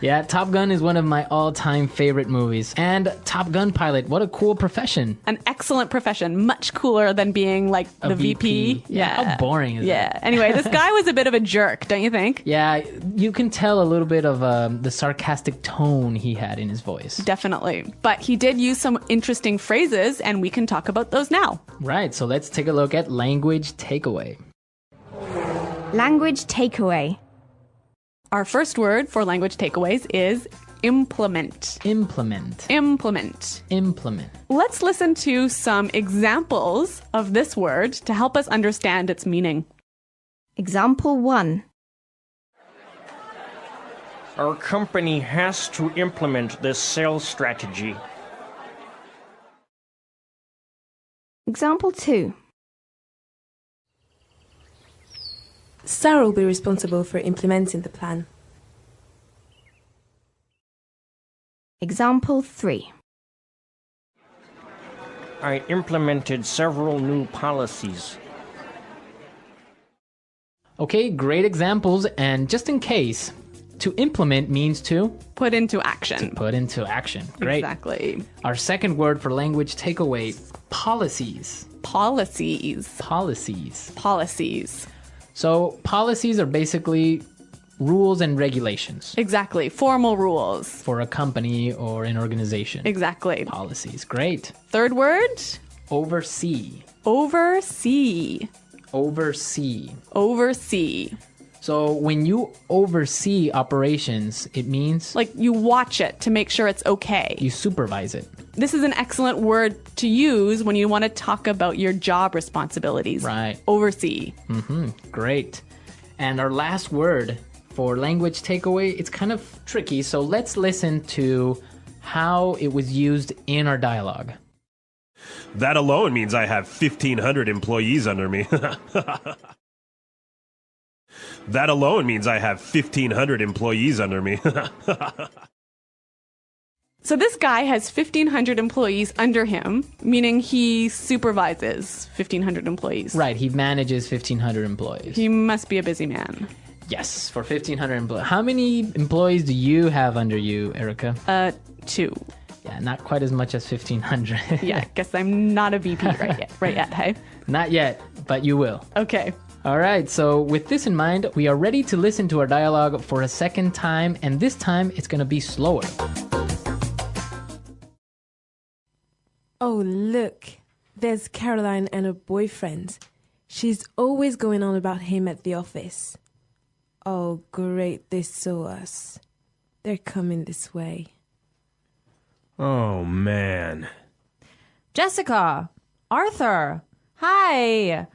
A: Yeah, Top Gun is one of my all-time favorite movies. And Top Gun pilot, what a cool profession.
B: An excellent profession, much cooler than being like
A: A
B: the VP.
A: Yeah, how boring is that?
B: Yeah. Anyway, this guy was a bit of a jerk, don't you think?
A: Yeah, you can tell a little bit of the sarcastic tone he had in his voice.
B: Definitely. But he did use some interesting phrases, and we can talk about those now.
A: Right, so let's take a look at language takeaway.
C: Language takeaway.
B: Our first word for language takeaways is implement.
A: Implement.
B: Implement.
A: Implement.
B: Let's listen to some examples of this word to help us understand its meaning.
C: Example 1.
K: Our company has to implement this sales strategy.
C: Example 2.
H: Sarah will be responsible for implementing the plan.
C: Example 3.
K: I implemented several new policies.
A: Okay, great examples. And just in case, to implement means to
B: Put into action.
A: put into action. Great.
B: Exactly.
A: Our second word for language takeaway, policies.
B: Policies.
A: Policies.
B: Policies.
A: So policies are basically rules and regulations
B: Exactly. Formal rules.
A: for a company or an organization.
B: Exactly.
A: Policies. Great.
B: Third word,
A: Oversee.
B: oversee.
A: Oversee.
B: Oversee.
A: So when you oversee operations, it means
B: Like you watch it to make sure it's okay.
A: you supervise it.
B: This is an excellent word to use when you want to talk about your job responsibilities.
A: Right.
B: Oversee.
A: Great. And our last word for language takeaway, it's kind of tricky, so let's listen to how it was used in our dialogue.
J: That alone means I have 1,500 employees under me. That alone means I have 1,500 employees under me.
B: So this guy has 1,500 employees under him, meaning he supervises 1,500 employees.
A: Right, he manages 1,500 employees.
B: He must be a busy man.
A: Yes, for 1,500 employees. How many employees do you have under you, Erica?
B: 2.
A: Yeah, not quite as much as 1,500.
B: Yeah, I guess I'm not a VP right yet, hey?
A: Not yet, but you will.
B: Okay.
A: All right, so with this in mind, we are ready to listen to our dialogue for a second time, and this time it's going to be slower.
H: Oh, look. There's Caroline and her boyfriend. She's always going on about him at the office. Oh, great, they saw us. They're coming this way.
D: Oh, man.
E: Jessica! Arthur! Hi!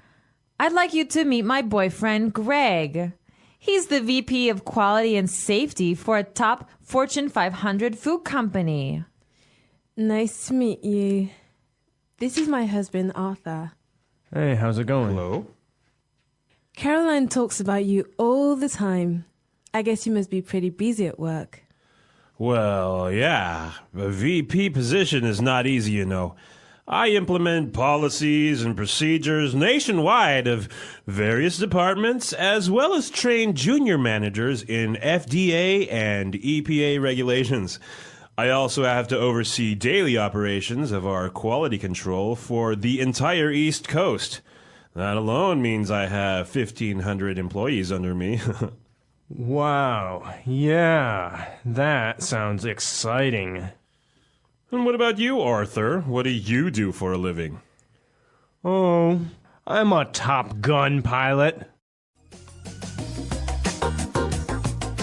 E: I'd like you to meet my boyfriend, Greg. He's the VP of Quality and Safety for a top Fortune 500 food company.
H: Nice to meet you. This is my husband, Arthur.
D: Hey, how's it going?
J: Hello?
H: Caroline talks about you all the time. I guess you must be pretty busy at work.
J: Well, yeah. A VP position is not easy, you know. I implement policies and procedures nationwide of various departments, as well as train junior managers in FDA and EPA regulations. I also have to oversee daily operations of our quality control for the entire East Coast. That alone means I have 1,500 employees under me.
D: Wow, yeah, that sounds exciting.
J: And what about you, Arthur? What do you do for a living?
D: Oh, I'm a Top Gun pilot.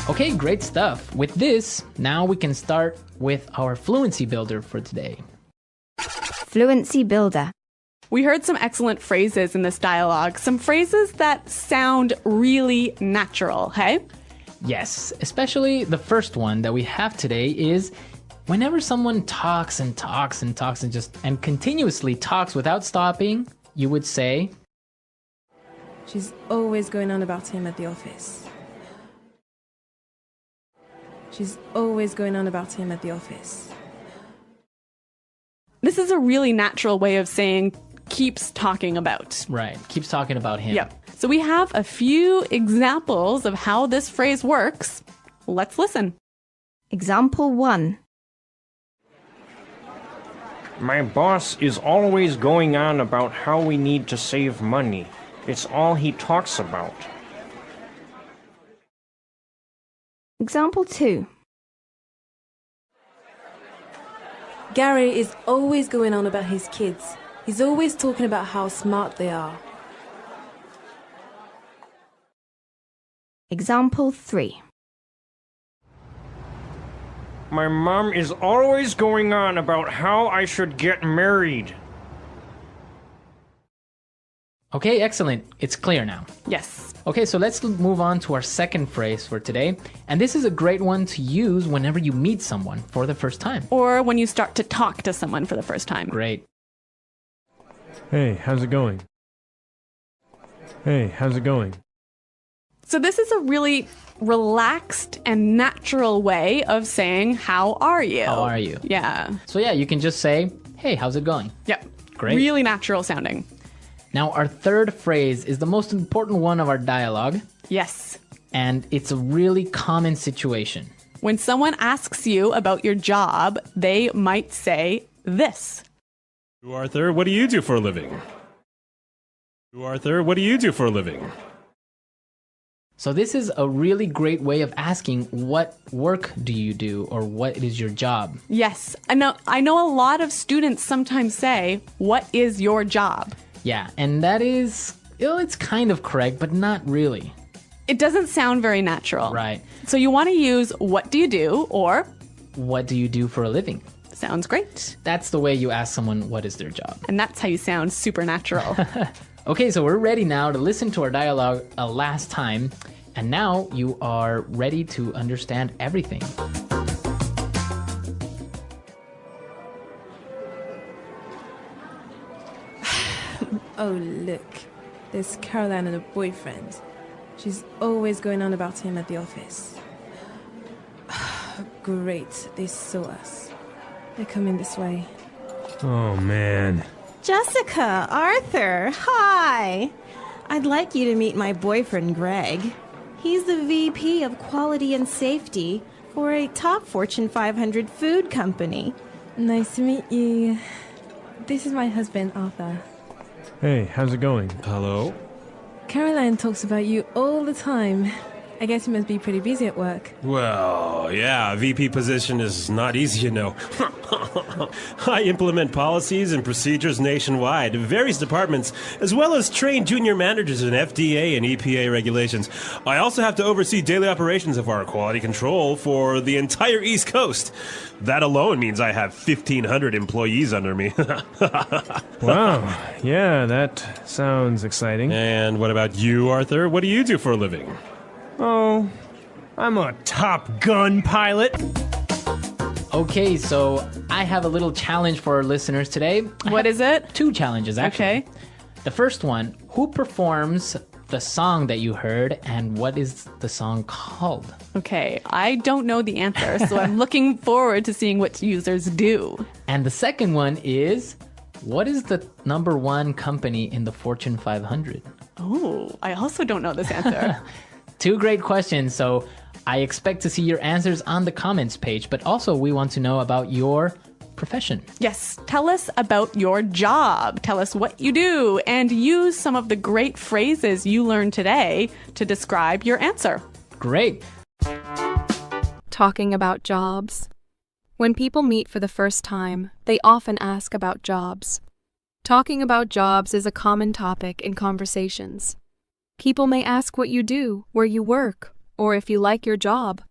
A: Okay, great stuff. With this, now we can start with our fluency builder for today.
C: Fluency builder.
B: We heard some excellent phrases in this dialogue, some phrases that sound really natural, hey?
A: Yes, especially the first one that we have today is whenever someone talks and talks and talks and continuously talks without stopping, you would say,
H: She's always going on about him at the office. She's always going on about him at the office.
B: This is a really natural way of saying keeps talking about.
A: right, keeps talking about him.
B: Yep. So we have a few examples of how this phrase works. Let's listen.
C: Example 1.
K: My boss is always going on about how we need to save money. It's all he talks about.
C: Example 2.
H: Gary is always going on about his kids. He's always talking about how smart they are.
C: Example 3.
K: My mom is always going on about how I should get married.
A: Okay, excellent. It's clear now.
B: Yes.
A: Okay, so let's move on to our second phrase for today. And this is a great one to use whenever you meet someone for the first time.
B: Or when you start to talk to someone for the first time.
A: Great.
D: Hey, how's it going? Hey, how's it going?
B: So this is a really relaxed and natural way of saying, how are you?
A: How are you?
B: Yeah.
A: So yeah, you can just say, hey, how's it going?
B: Yep.
A: Great.
B: Really natural sounding.
A: Now, our third phrase is the most important one of our dialogue,
B: Yes.
A: and it's a really common situation.
B: When someone asks you about your job, they might say this.
J: Arthur, what do you do for a living? Arthur, what do you do for a living?
A: So this is a really great way of asking what work do you do or what is your job?
B: Yes. I know a lot of students sometimes say, what is your job?
A: Yeah, and that is, it's kind of correct, but not really.
B: It doesn't sound very natural.
A: Right.
B: So you want to use what do you do or
A: What do you do for a living?
B: Sounds great.
A: That's the way you ask someone what is their job.
B: And that's how you sound supernatural.
A: Okay, so we're ready now to listen to our dialogue a last time. And now you are ready to understand everything.
H: Oh, look. There's Caroline and her boyfriend. She's always going on about him at the office. Great, they saw us. They're coming this way.
J: Oh, man.
I: Jessica, Arthur, hi. I'd like you to meet my boyfriend, Greg. He's the VP of Quality and Safety for a top Fortune 500 food company.
H: Nice to meet you. This is my husband, Arthur.
D: Hey, how's it going?
J: Hello?
H: Caroline talks about you all the time. I guess you must be pretty busy at work.
J: Well, yeah, VP position is not easy, you know. I implement policies and procedures nationwide, various departments, as well as train junior managers in FDA and EPA regulations. I also have to oversee daily operations of our quality control for the entire East Coast. That alone means I have 1,500 employees under me.
D: Wow, yeah, that sounds exciting.
J: And what about you, Arthur? What do you do for a living?
D: Oh, I'm a Top Gun pilot.
A: Okay, so I have a little challenge for our listeners today.
B: What is it?
A: 2 challenges, actually.
B: Okay.
A: The first one, who performs the song that you heard, and what is the song called?
B: Okay, I don't know the answer, so I'm looking forward to seeing what users do.
A: And the second one is, what is the number 1 company in the Fortune 500?
B: Oh, I also don't know this answer.
A: 2 great questions, so I expect to see your answers on the comments page, but also we want to know about your profession.
B: Yes, tell us about your job. Tell us what you do, and use some of the great phrases you learned today to describe your answer.
A: Great.
G: Talking about jobs. When people meet for the first time, they often ask about jobs. Talking about jobs is a common topic in conversations. People may ask what you do, where you work, or if you like your job.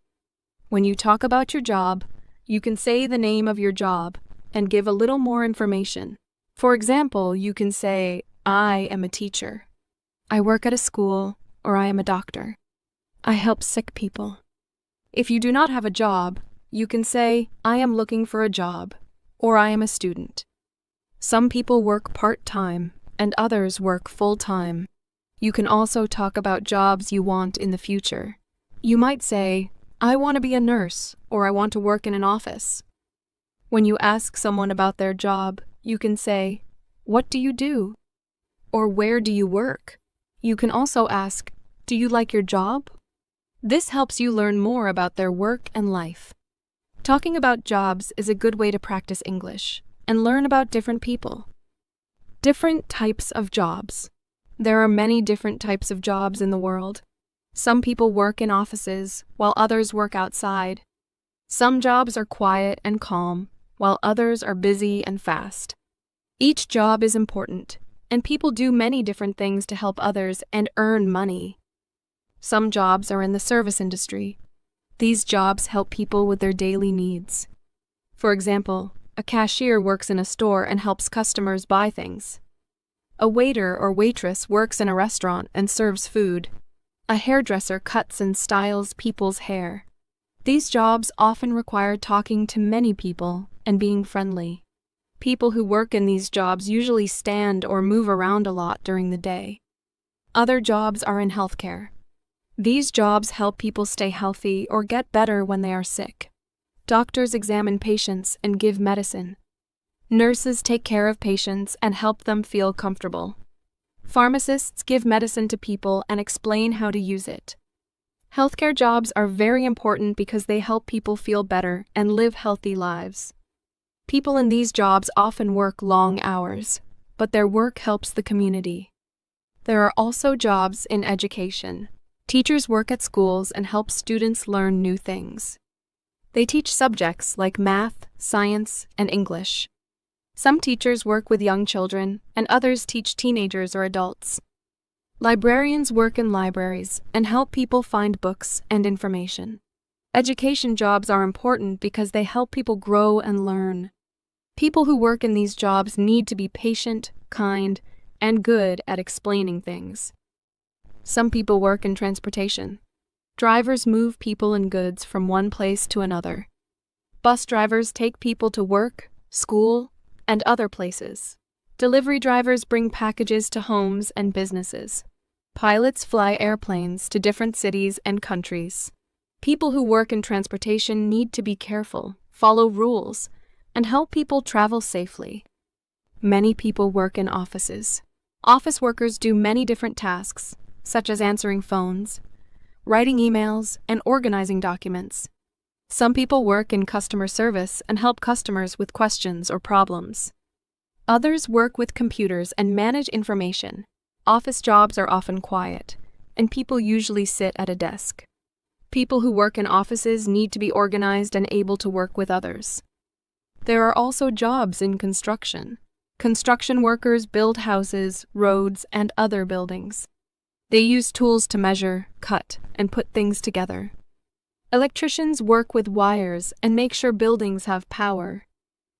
G: When you talk about your job, you can say the name of your job and give a little more information. For example, you can say, I am a teacher. I work at a school, or I am a doctor. I help sick people. If you do not have a job, you can say, I am looking for a job, or I am a student. Some people work part-time, and others work full-time. You can also talk about jobs you want in the future. You might say, I want to be a nurse, or I want to work in an office. When you ask someone about their job, you can say, what do you do? Or where do you work? You can also ask, do you like your job? This helps you learn more about their work and life. Talking about jobs is a good way to practice English and learn about different people. Different types of jobs. There are many different types of jobs in the world. Some people work in offices, while others work outside. Some jobs are quiet and calm, while others are busy and fast. Each job is important, and people do many different things to help others and earn money. Some jobs are in the service industry. These jobs help people with their daily needs. For example, a cashier works in a store and helps customers buy things. A waiter or waitress works in a restaurant and serves food. A hairdresser cuts and styles people's hair. These jobs often require talking to many people and being friendly. People who work in these jobs usually stand or move around a lot during the day. Other jobs are in healthcare. These jobs help people stay healthy or get better when they are sick. Doctors examine patients and give medicine. Nurses take care of patients and help them feel comfortable. Pharmacists give medicine to people and explain how to use it. Healthcare jobs are very important because they help people feel better and live healthy lives. People in these jobs often work long hours, but their work helps the community. There are also jobs in education. Teachers work at schools and help students learn new things. They teach subjects like math, science, and English. Some teachers work with young children, and others teach teenagers or adults. Librarians work in libraries and help people find books and information. Education jobs are important because they help people grow and learn. People who work in these jobs need to be patient, kind, and good at explaining things. Some people work in transportation. Drivers move people and goods from one place to another. Bus drivers take people to work, school, and other places. Delivery drivers bring packages to homes and businesses. Pilots fly airplanes to different cities and countries. People who work in transportation need to be careful, follow rules, and help people travel safely. Many people work in offices. Office workers do many different tasks, such as answering phones, writing emails, and organizing documents. Some people work in customer service and help customers with questions or problems. Others work with computers and manage information. Office jobs are often quiet, and people usually sit at a desk. People who work in offices need to be organized and able to work with others. There are also jobs in construction. Construction workers build houses, roads, and other buildings. They use tools to measure, cut, and put things together. Electricians work with wires and make sure buildings have power.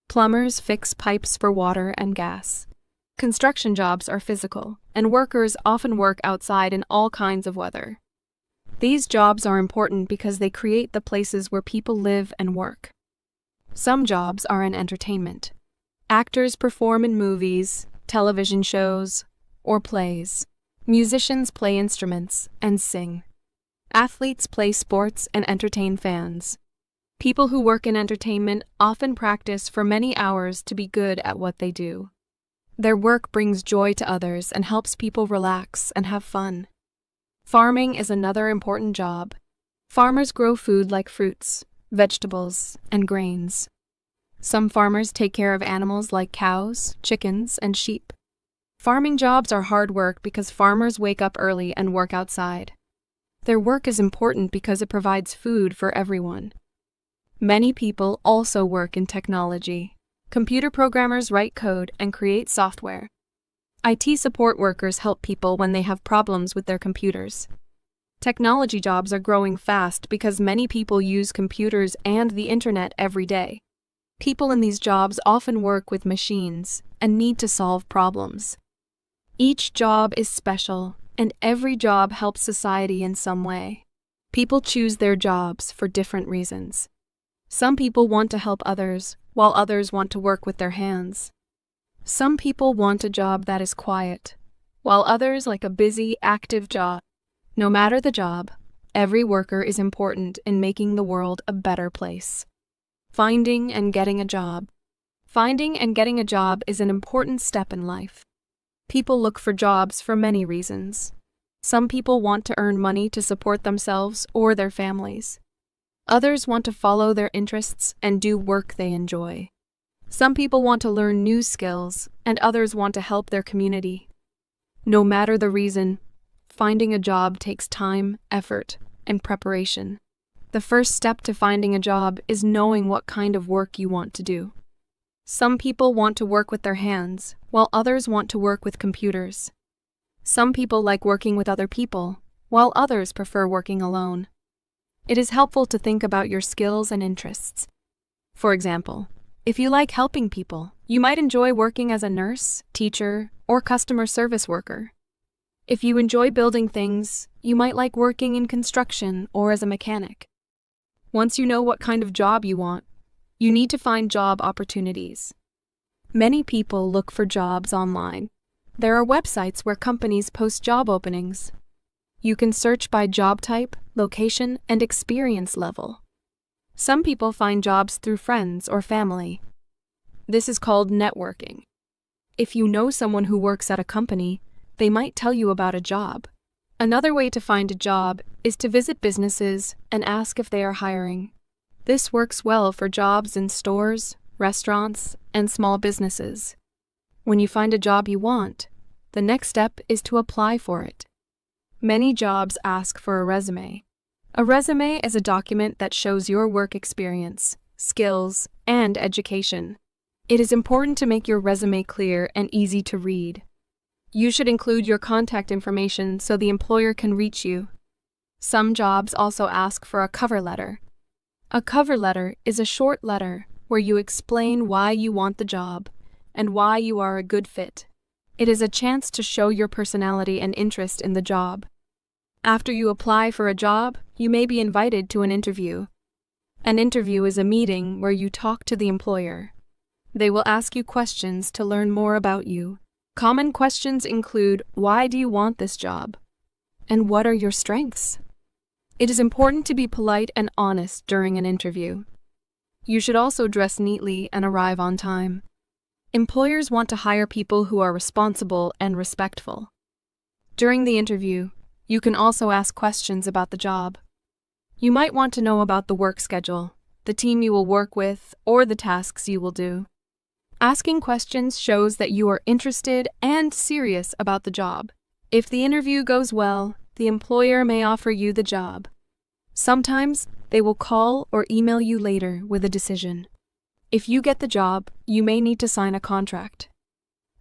G: Plumbers fix pipes for water and gas. Construction jobs are physical, and workers often work outside in all kinds of weather. These jobs are important because they create the places where people live and work. Some jobs are in entertainment. Actors perform in movies, television shows, or plays. Musicians play instruments and sing. Athletes play sports and entertain fans. People who work in entertainment often practice for many hours to be good at what they do. Their work brings joy to others and helps people relax and have fun. Farming is another important job. Farmers grow food like fruits, vegetables, and grains. Some farmers take care of animals like cows, chickens, and sheep. Farming jobs are hard work because farmers wake up early and work outside. Their work is important because it provides food for everyone. Many people also work in technology. Computer programmers write code and create software. IT support workers help people when they have problems with their computers. Technology jobs are growing fast because many people use computers and the internet every day. People in these jobs often work with machines and need to solve problems. Each job is special, and every job helps society in some way. People choose their jobs for different reasons. Some people want to help others, while others want to work with their hands. Some people want a job that is quiet, while others like a busy, active job. No matter the job, every worker is important in making the world a better place. Finding and getting a job. Finding and getting a job is an important step in life. People look for jobs for many reasons. Some people want to earn money to support themselves or their families. Others want to follow their interests and do work they enjoy. Some people want to learn new skills, and others want to help their community. No matter the reason, finding a job takes time, effort, and preparation. The first step to finding a job is knowing what kind of work you want to do. Some people want to work with their hands, while others want to work with computers. Some people like working with other people, while others prefer working alone. It is helpful to think about your skills and interests. For example, if you like helping people, you might enjoy working as a nurse, teacher, or customer service worker. If you enjoy building things, you might like working in construction or as a mechanic. Once you know what kind of job you want, you need to find job opportunities. Many people look for jobs online. There are websites where companies post job openings. You can search by job type, location, and experience level. Some people find jobs through friends or family. This is called networking. If you know someone who works at a company, they might tell you about a job. Another way to find a job is to visit businesses and ask if they are hiring. This works well for jobs in stores, restaurants, and small businesses. When you find a job you want, the next step is to apply for it. Many jobs ask for a resume. A resume is a document that shows your work experience, skills, and education. It is important to make your resume clear and easy to read. You should include your contact information so the employer can reach you. Some jobs also ask for a cover letter. A cover letter is a short letter where you explain why you want the job and why you are a good fit. It is a chance to show your personality and interest in the job. After you apply for a job, you may be invited to an interview. An interview is a meeting where you talk to the employer. They will ask you questions to learn more about you. Common questions include, why do you want this job? And what are your strengths? It is important to be polite and honest during an interview. You should also dress neatly and arrive on time. Employers want to hire people who are responsible and respectful. During the interview, you can also ask questions about the job. You might want to know about the work schedule, the team you will work with, or the tasks you will do. Asking questions shows that you are interested and serious about the job. If the interview goes well, the employer may offer you the job. Sometimes they will call or email you later with a decision. If you get the job, you may need to sign a contract.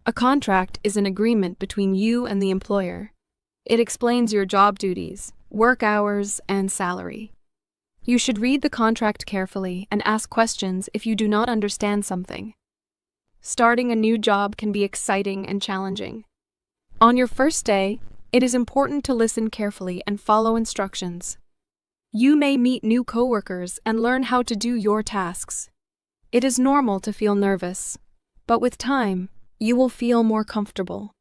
G: A contract is an agreement between you and the employer. It explains your job duties, work hours, and salary. You should read the contract carefully and ask questions if you do not understand something. Starting a new job can be exciting and challenging. On your first day, it is important to listen carefully and follow instructions. You may meet new coworkers and learn how to do your tasks. It is normal to feel nervous, but with time, you will feel more comfortable.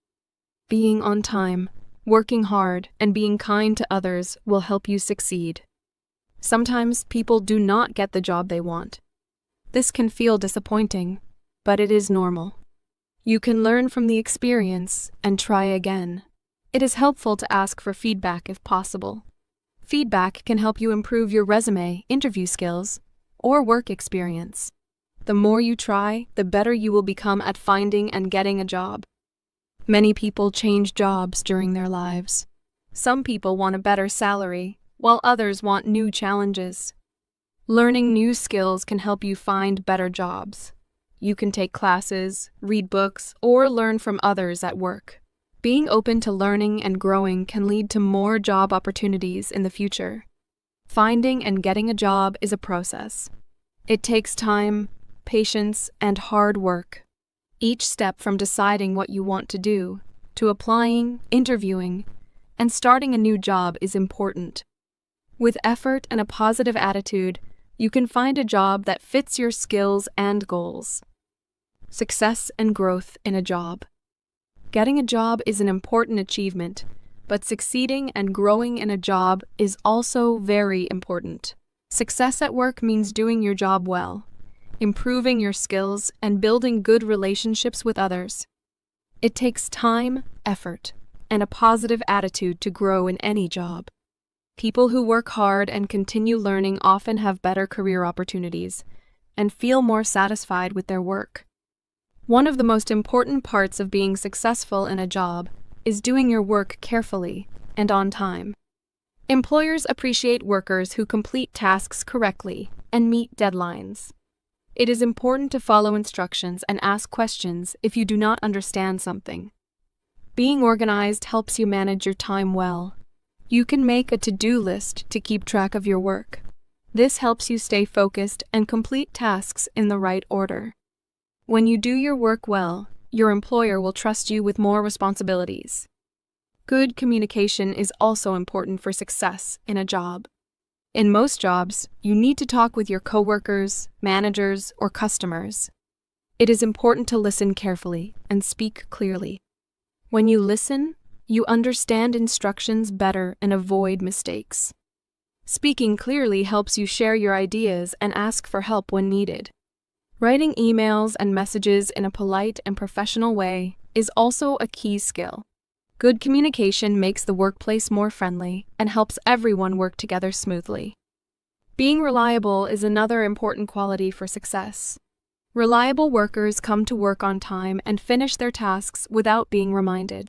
G: Being on time, working hard, and being kind to others will help you succeed. Sometimes people do not get the job they want. This can feel disappointing, but it is normal. You can learn from the experience and try again. It is helpful to ask for feedback if possible. Feedback can help you improve your resume, interview skills, or work experience. The more you try, the better you will become at finding and getting a job. Many people change jobs during their lives. Some people want a better salary, while others want new challenges. Learning new skills can help you find better jobs. You can take classes, read books, or learn from others at work. Being open to learning and growing can lead to more job opportunities in the future. Finding and getting a job is a process. It takes time, patience, and hard work. Each step from deciding what you want to do, to applying, interviewing, and starting a new job is important. With effort and a positive attitude, you can find a job that fits your skills and goals. Success and growth in a job. Getting a job is an important achievement, but succeeding and growing in a job is also very important. Success at work means doing your job well, improving your skills, and building good relationships with others. It takes time, effort, and a positive attitude to grow in any job. People who work hard and continue learning often have better career opportunities and feel more satisfied with their work. One of the most important parts of being successful in a job is doing your work carefully and on time. Employers appreciate workers who complete tasks correctly and meet deadlines. It is important to follow instructions and ask questions if you do not understand something. Being organized helps you manage your time well. You can make a to-do list to keep track of your work. This helps you stay focused and complete tasks in the right order. When you do your work well, your employer will trust you with more responsibilities. Good communication is also important for success in a job. In most jobs, you need to talk with your coworkers, managers, or customers. It is important to listen carefully and speak clearly. When you listen, you understand instructions better and avoid mistakes. Speaking clearly helps you share your ideas and ask for help when needed. Writing emails and messages in a polite and professional way is also a key skill. Good communication makes the workplace more friendly and helps everyone work together smoothly. Being reliable is another important quality for success. Reliable workers come to work on time and finish their tasks without being reminded.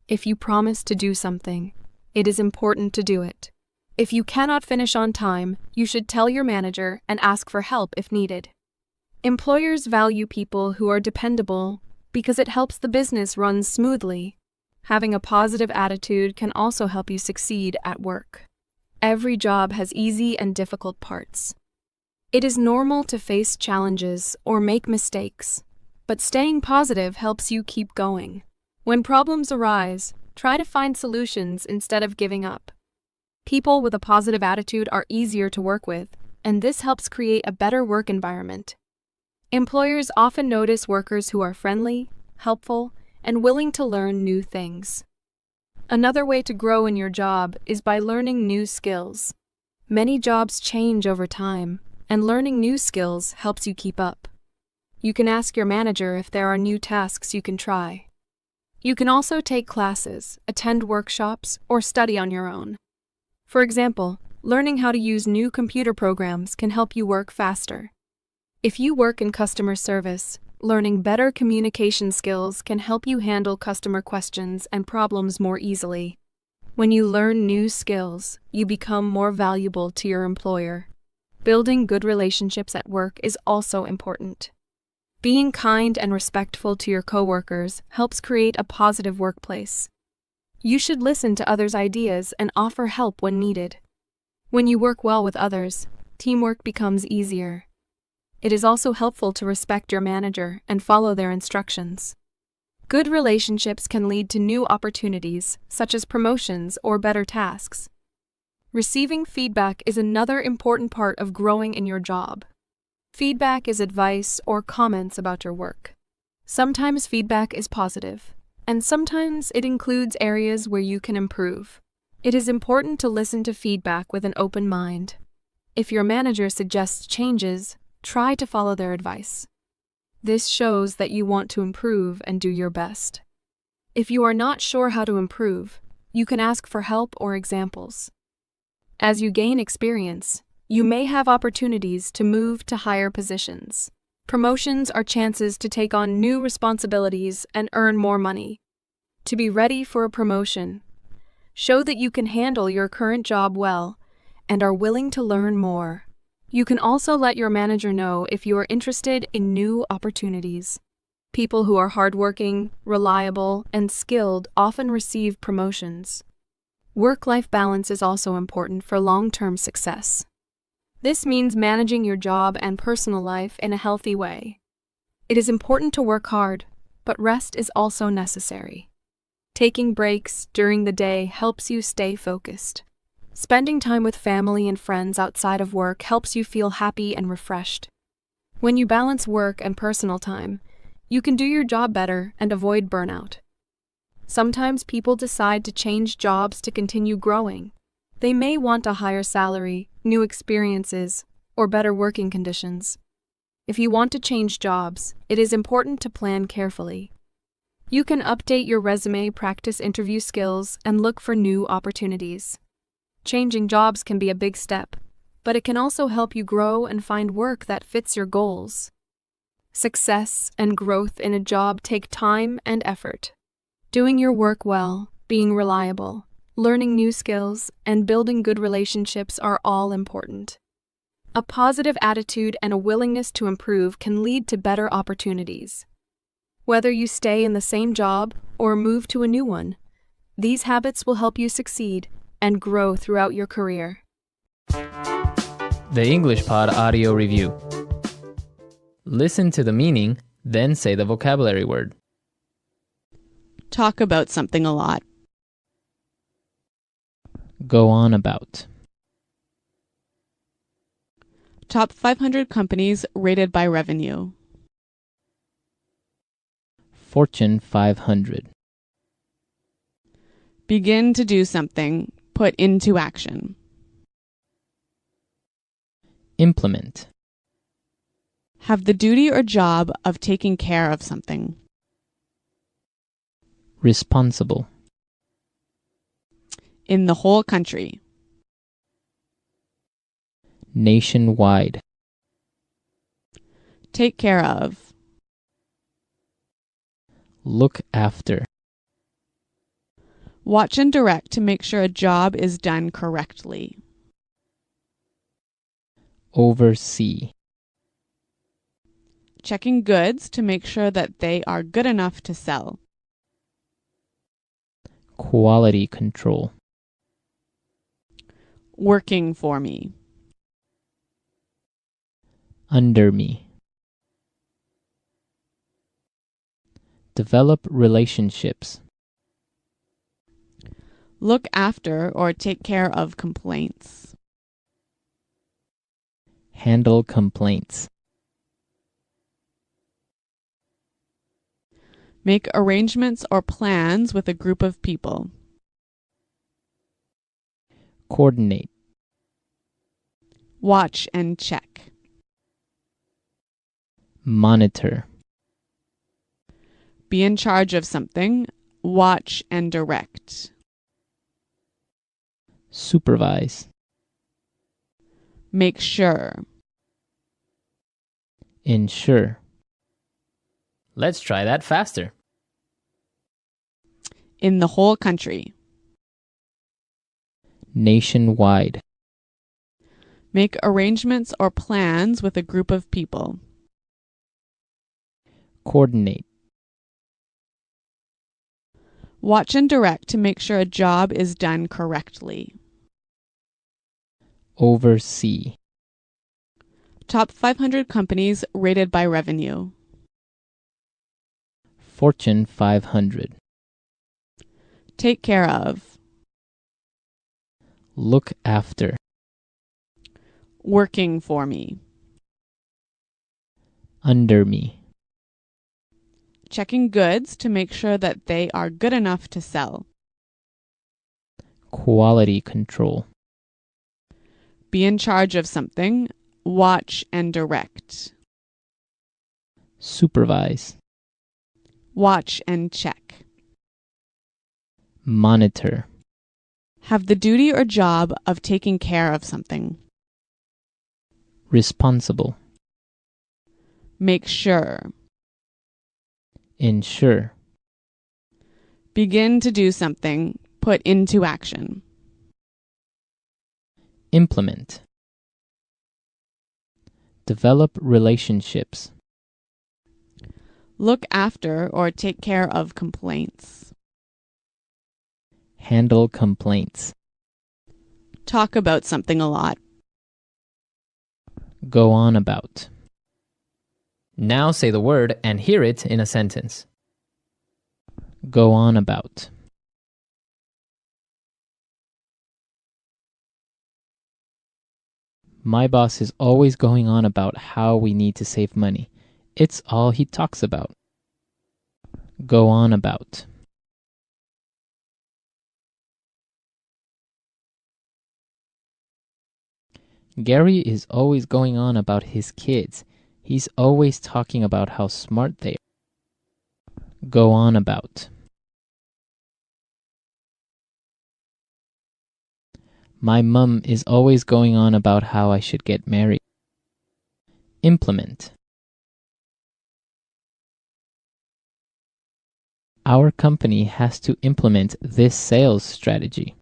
G: If you promise to do something, it is important to do it. If you cannot finish on time, you should tell your manager and ask for help if needed. Employers value people who are dependable because it helps the business run smoothly. Having a positive attitude can also help you succeed at work. Every job has easy and difficult parts. It is normal to face challenges or make mistakes, but staying positive helps you keep going. When problems arise, try to find solutions instead of giving up. People with a positive attitude are easier to work with, and this helps create a better work environment. Employers often notice workers who are friendly, helpful, and willing to learn new things. Another way to grow in your job is by learning new skills. Many jobs change over time, and learning new skills helps you keep up. You can ask your manager if there are new tasks you can try. You can also take classes, attend workshops, or study on your own. For example, learning how to use new computer programs can help you work faster. If you work in customer service, learning better communication skills can help you handle customer questions and problems more easily. When you learn new skills, you become more valuable to your employer. Building good relationships at work is also important. Being kind and respectful to your coworkers helps create a positive workplace. You should listen to others' ideas and offer help when needed. When you work well with others, teamwork becomes easier. It is also helpful to respect your manager and follow their instructions. Good relationships can lead to new opportunities, such as promotions or better tasks. Receiving feedback is another important part of growing in your job. Feedback is advice or comments about your work. Sometimes feedback is positive, and sometimes it includes areas where you can improve. It is important to listen to feedback with an open mind. If your manager suggests changes, try to follow their advice. This shows that you want to improve and do your best. If you are not sure how to improve, you can ask for help or examples. As you gain experience, you may have opportunities to move to higher positions. Promotions are chances to take on new responsibilities and earn more money. To be ready for a promotion, show that you can handle your current job well and are willing to learn more. You can also let your manager know if you are interested in new opportunities. People who are hardworking, reliable, and skilled often receive promotions. Work-life balance is also important for long-term success. This means managing your job and personal life in a healthy way. It is important to work hard, but rest is also necessary. Taking breaks during the day helps you stay focused. Spending time with family and friends outside of work helps you feel happy and refreshed. When you balance work and personal time, you can do your job better and avoid burnout. Sometimes people decide to change jobs to continue growing. They may want a higher salary, new experiences, or better working conditions. If you want to change jobs, it is important to plan carefully. You can update your resume, practice interview skills, and look for new opportunities. Changing jobs can be a big step, but it can also help you grow and find work that fits your goals. Success and growth in a job take time and effort. Doing your work well, being reliable, learning new skills, and building good relationships are all important. A positive attitude and a willingness to improve can lead to better opportunities. Whether you stay in the same job or move to a new one, these habits will help you succeed and grow throughout your career.
A: The English Pod Audio Review. Listen to the meaning, then say the vocabulary word.
B: Talk about something a lot.
A: Go on about.
B: Top 500 companies rated by revenue.
A: Fortune 500.
B: Begin to do something. Put into action.
A: Implement.
B: Have the duty or job of taking care of something.
A: Responsible.
B: In the whole country.
A: Nationwide.
B: Take care of.
A: Look after.
B: Watch and direct to make sure a job is done correctly.
A: Oversee.
B: Checking goods to make sure that they are good enough to sell.
A: Quality control.
B: Working for me.
A: Under me. Develop relationships.
B: Look after or take care of complaints.
A: Handle complaints.
B: Make arrangements or plans with a group of people.
A: Coordinate.
B: Watch and check.
A: Monitor.
B: Be in charge of something. Watch and direct.
A: Supervise.
B: Make sure.
A: Ensure. Let's try that faster.
B: In the whole country.
A: Nationwide.
B: Make arrangements or plans with a group of people.
A: Coordinate.
B: Watch and direct to make sure a job is done correctly.
A: Oversee.
B: Top 500 companies rated by revenue.
A: Fortune 500.
B: Take care of.
A: Look after.
B: Working for me.
A: Under me.
B: Checking goods to make sure that they are good enough to sell.
A: Quality control.
B: Be in charge of something. Watch and direct.
A: Supervise.
B: Watch and check.
A: Monitor.
B: Have the duty or job of taking care of something.
A: Responsible.
B: Make sure.
A: Ensure.
B: Begin to do something. Put into action.
A: Implement. Develop relationships.
B: Look after or take care of complaints.
A: Handle complaints.
B: Talk about something a lot.
A: Go on about. Now say the word and hear it in a sentence. Go on about. My boss is always going on about how we need to save money. It's all he talks about. Go on about. Gary is always going on about his kids. He's always talking about how smart they are. Go on about. My mum is always going on about how I should get married. Implement. Our company has to implement this sales strategy.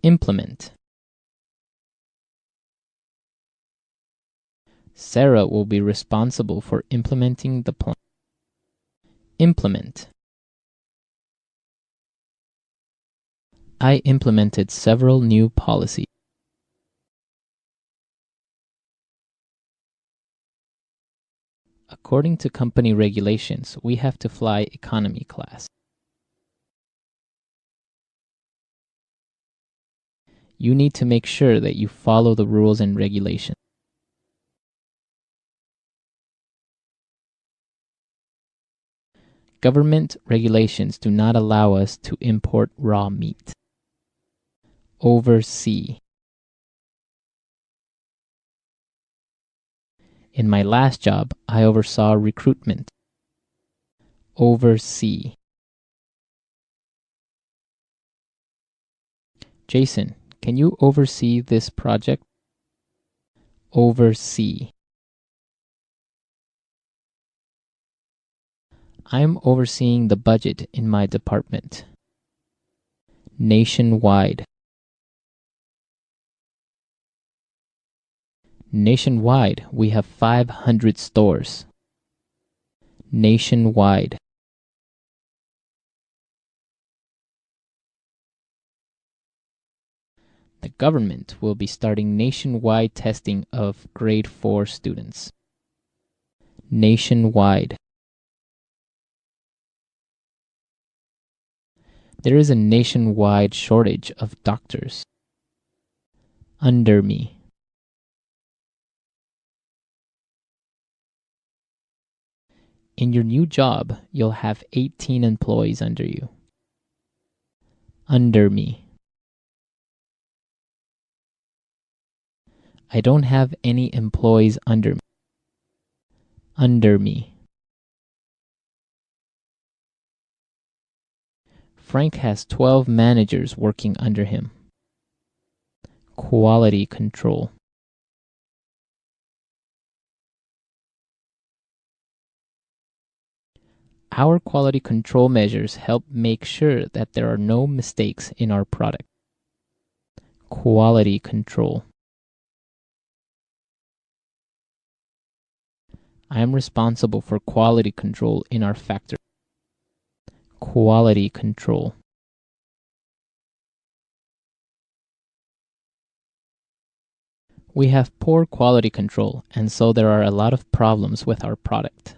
A: Implement. Sarah will be responsible for implementing the plan. Implement. I implemented several new policies. According to company regulations, we have to fly economy class. You need to make sure that you follow the rules and regulations. Government regulations do not allow us to import raw meat. Oversee. In my last job, I oversaw recruitment. Oversee. Jason, can you oversee this project? Oversee. I'm overseeing the budget in my department. Nationwide. Nationwide, we have 500 stores. Nationwide. The government will be starting nationwide testing of grade 4 students. Nationwide. There is a nationwide shortage of doctors. Under me. In your new job, you'll have 18 employees under you. Under me. I don't have any employees under me. Under me. Frank has 12 managers working under him. Quality control. Our quality control measures help make sure that there are no mistakes in our product. Quality control. I am responsible for quality control in our factory. Quality control. We have poor quality control, and so there are a lot of problems with our product.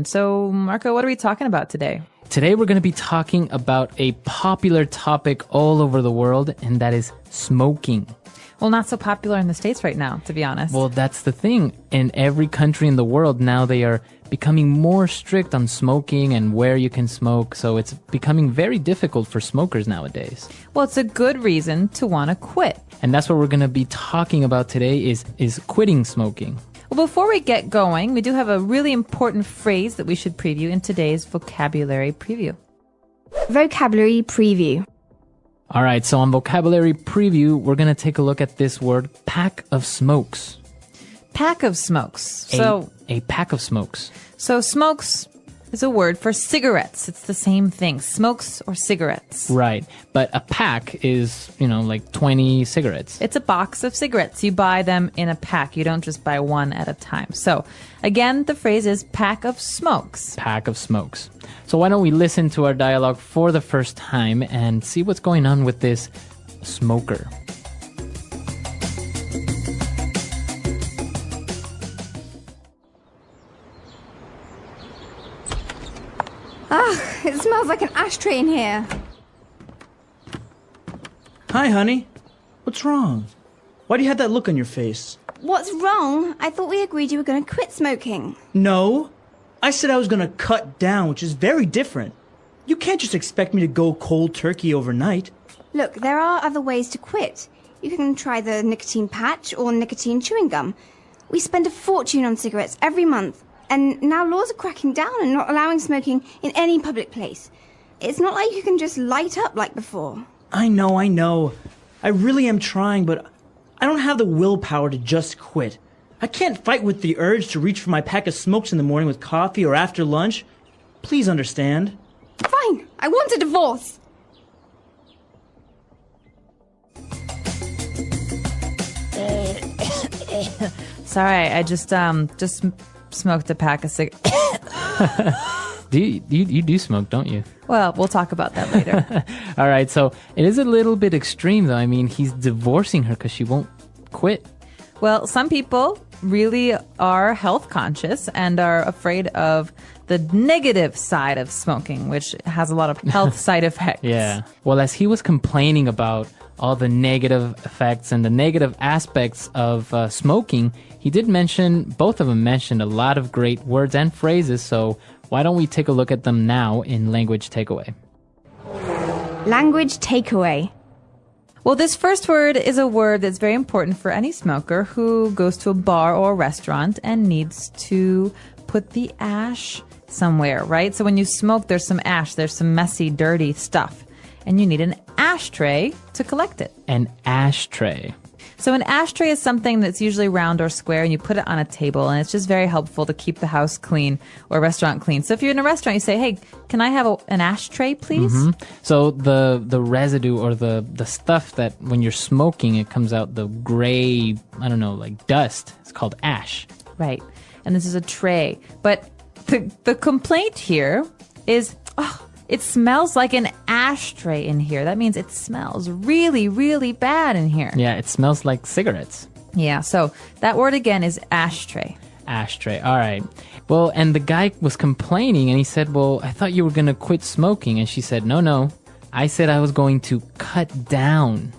E: So, Marco, what are we talking about today?
A: Today we're going to be talking about a popular topic all over the world, and that is smoking.
E: Well, not so popular in the States right now, to be honest.
A: Well, that's the thing. In every country in the world now, they are becoming more strict on smoking and where you can smoke, so it's becoming very difficult for smokers nowadays.
E: Well, it's a good reason to want to quit.
A: And that's what we're going to be talking about today is quitting smoking.
E: Well, before we get going, we do have a really important phrase that we should preview in today's vocabulary preview.
C: Vocabulary preview.
A: All right, so on vocabulary preview, we're going to take a look at this word, pack of smokes.
E: Pack of smokes.
A: A pack of smokes.
E: So smokes is a word for cigarettes. It's the same thing, smokes or cigarettes.
A: Right, but a pack is, like 20 cigarettes.
E: It's a box of cigarettes. You buy them in a pack. You don't just buy one at a time. So, again, the phrase is pack of smokes.
A: Pack of smokes. So why don't we listen to our dialogue for the first time and see what's going on with this smoker.
C: It smells like an ashtray in here.
L: Hi, honey. What's wrong? Why do you have that look on your face?
C: What's wrong? I thought we agreed you were going to quit smoking.
L: No. I said I was going to cut down, which is very different. You can't just expect me to go cold turkey overnight.
C: Look, there are other ways to quit. You can try the nicotine patch or nicotine chewing gum. We spend a fortune on cigarettes every month. And now laws are cracking down and not allowing smoking in any public place. It's not like you can just light up like before.
L: I know. I really am trying, but I don't have the willpower to just quit. I can't fight with the urge to reach for my pack of smokes in the morning with coffee or after lunch. Please understand.
C: Fine. I want a divorce.
E: Sorry, I just smoked a pack of cigarettes.
A: You do smoke, don't you?
E: Well, we'll talk about that later.
A: All right, so it is a little bit extreme, though. I mean, he's divorcing her because she won't quit.
E: Well, some people really are health conscious and are afraid of the negative side of smoking, which has a lot of health side effects.
A: Yeah. Well, as he was complaining about all the negative effects and the negative aspects of smoking, he did mention, both of them mentioned a lot of great words and phrases, so why don't we take a look at them now in Language Takeaway?
C: Language takeaway.
E: Well, this first word is a word that's very important for any smoker who goes to a bar or a restaurant and needs to put the ash somewhere, right? So when you smoke, there's some ash, there's some messy, dirty stuff, and you need an ashtray to collect it.
A: An ashtray.
E: So an ashtray is something that's usually round or square, and you put it on a table, and it's just very helpful to keep the house clean or restaurant clean. So if you're in a restaurant, you say, hey, can I have an ashtray, please?
A: So the residue or the stuff that when you're smoking, it comes out the gray, I don't know, like dust. It's called ash.
E: Right. And this is a tray. But the complaint here is, it smells like an ashtray in here. That means it smells really, really bad in here.
A: Yeah, it smells like cigarettes.
E: Yeah, so that word again is ashtray.
A: Ashtray. All right. Well, and the guy was complaining and he said, well, I thought you were going to quit smoking. And she said, no. I said I was going to cut down.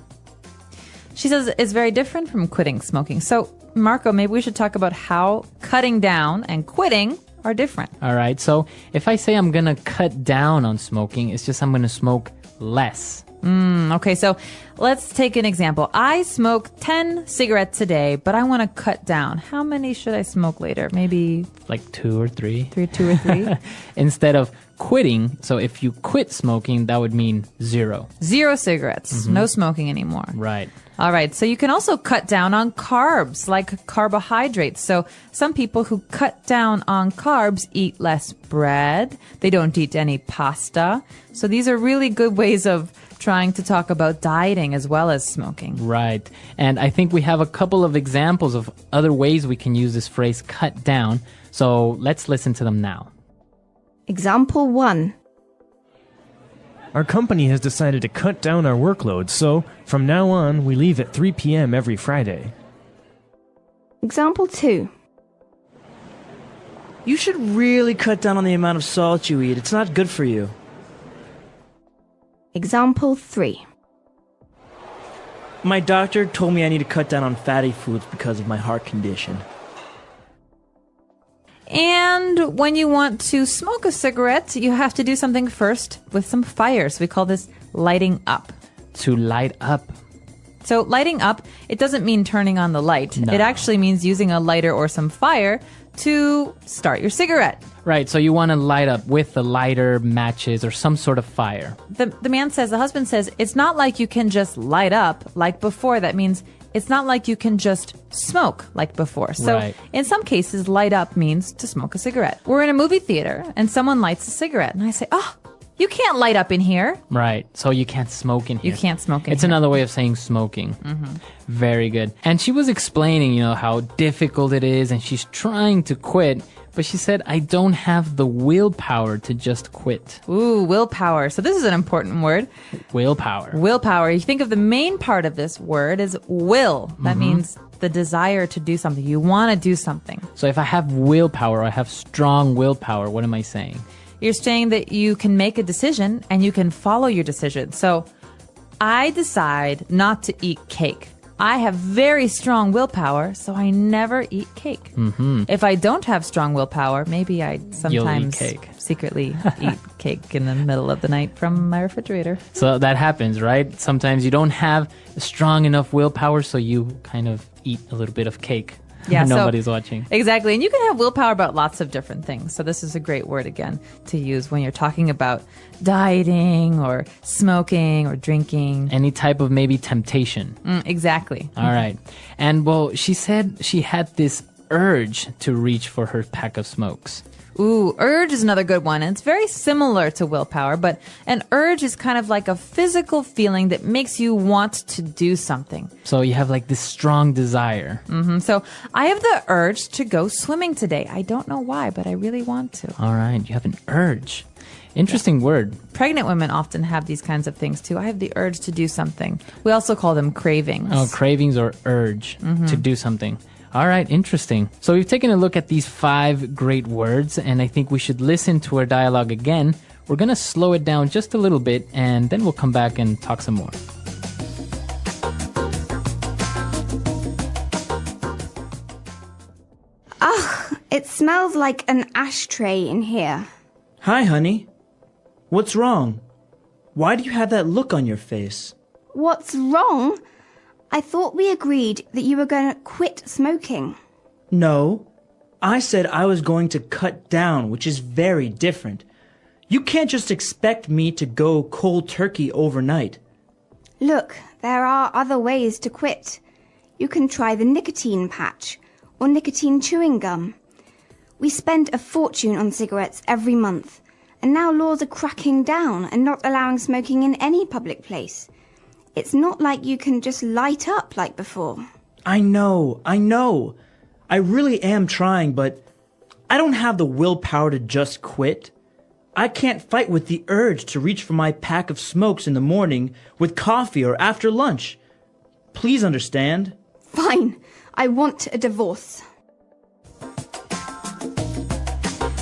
E: She says it's very different from quitting smoking. So, Marco, maybe we should talk about how cutting down and quitting are different.
A: All right. So if I say I'm going to cut down on smoking, it's just I'm going to smoke less.
E: Okay, so let's take an example. I smoke 10 cigarettes a day, but I want to cut down. How many should I smoke later? Maybe
A: like 2 or 3.
E: 2 or 3?
A: Instead of quitting, so if you quit smoking, that would mean 0.
E: 0 cigarettes. No smoking anymore.
A: Right.
E: All right. So you can also cut down on carbs, like carbohydrates. So some people who cut down on carbs eat less bread. They don't eat any pasta. So these are really good ways of trying to talk about dieting as well as smoking.
A: Right. And I think we have a couple of examples of other ways we can use this phrase cut down. So let's listen to them now.
C: Example 1.
M: Our company has decided to cut down our workload, so from now on, we leave at 3 p.m. every Friday.
C: Example 2.
L: You should really cut down on the amount of salt you eat. It's not good for you.
C: Example 3.
L: My doctor told me I need to cut down on fatty foods because of my heart condition.
E: And when you want to smoke a cigarette, you have to do something first with some fire. So we call this lighting up.
A: To light up.
E: So lighting up, it doesn't mean turning on the light.
A: No.
E: It actually means using a lighter or some fire to start your cigarette.
A: Right, so you want to light up with a lighter, matches, or some sort of fire.
E: The husband says, it's not like you can just light up like before. That means it's not like you can just smoke like before. So
A: right.
E: In some cases, light up means to smoke a cigarette. We're in a movie theater and someone lights a cigarette. And I say, you can't light up in here.
A: Right, so you can't smoke in here.
E: You can't smoke in here.
A: It's another way of saying smoking. Very good. And she was explaining, how difficult it is and she's trying to quit. But she said, I don't have the willpower to just quit.
E: Ooh, willpower. So this is an important word.
A: Willpower.
E: Willpower. You think of the main part of this word as will. That means the desire to do something. You want to do something.
A: So if I have willpower, I have strong willpower, what am I saying?
E: You're saying that you can make a decision and you can follow your decision. So I decide not to eat cake. I have very strong willpower, so I never eat cake. If I don't have strong willpower, maybe I sometimes secretly eat cake in the middle of the night from my refrigerator.
A: So that happens, right? Sometimes you don't have strong enough willpower, so you kind of eat a little bit of cake.
E: Yeah,
A: nobody's watching.
E: Exactly. And you can have willpower about lots of different things. So this is a great word, again, to use when you're talking about dieting or smoking or drinking.
A: Any type of maybe temptation.
E: Exactly.
A: All right. And, well, she said she had this urge to reach for her pack of smokes.
E: Ooh, urge is another good one. And it's very similar to willpower, but an urge is kind of like a physical feeling that makes you want to do something.
A: So you have like this strong desire.
E: So I have the urge to go swimming today. I don't know why, but I really want to.
A: All right. You have an urge. Interesting word.
E: Pregnant women often have these kinds of things too. I have the urge to do something. We also call them cravings.
A: Oh, cravings or urge to do something. All right, interesting. So we've taken a look at these 5 great words, and I think we should listen to our dialogue again. We're going to slow it down just a little bit, and then we'll come back and talk some more.
C: It smells like an ashtray in here.
L: Hi, honey. What's wrong? Why do you have that look on your face?
C: What's wrong? I thought we agreed that you were going to quit smoking.
L: No. I said I was going to cut down, which is very different. You can't just expect me to go cold turkey overnight.
C: Look, there are other ways to quit. You can try the nicotine patch or nicotine chewing gum. We spend a fortune on cigarettes every month, and now laws are cracking down and not allowing smoking in any public place. It's not like you can just light up like before.
L: I know. I really am trying, but I don't have the willpower to just quit. I can't fight with the urge to reach for my pack of smokes in the morning with coffee or after lunch. Please understand.
C: Fine. I want a divorce.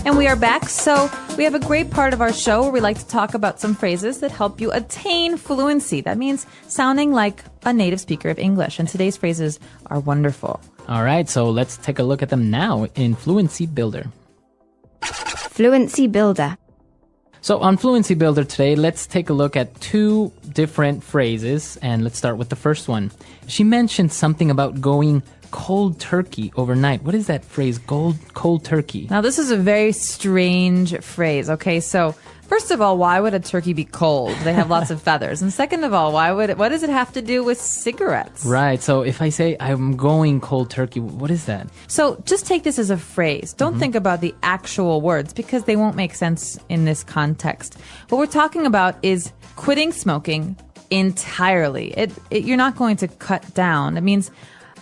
E: And we are back. So we have a great part of our show where we like to talk about some phrases that help you attain fluency. That means sounding like a native speaker of English. And today's phrases are wonderful.
A: All right, so let's take a look at them now in Fluency Builder.
C: Fluency Builder.
A: So on Fluency Builder today, let's take a look at two different phrases, and let's start with the first one. She mentioned something about going cold turkey overnight. What is that phrase, cold turkey?
E: Now, this is a very strange phrase, okay? So, first of all, why would a turkey be cold? They have lots of feathers. And second of all, what does it have to do with cigarettes?
A: Right, so if I say I'm going cold turkey, what is that?
E: So just take this as a phrase. Don't think about the actual words because they won't make sense in this context. What we're talking about is quitting smoking entirely. You're not going to cut down. It means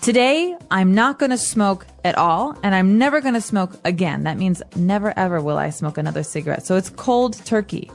E: today, I'm not going to smoke at all, and I'm never going to smoke again. That means never ever will I smoke another cigarette. So it's cold turkey.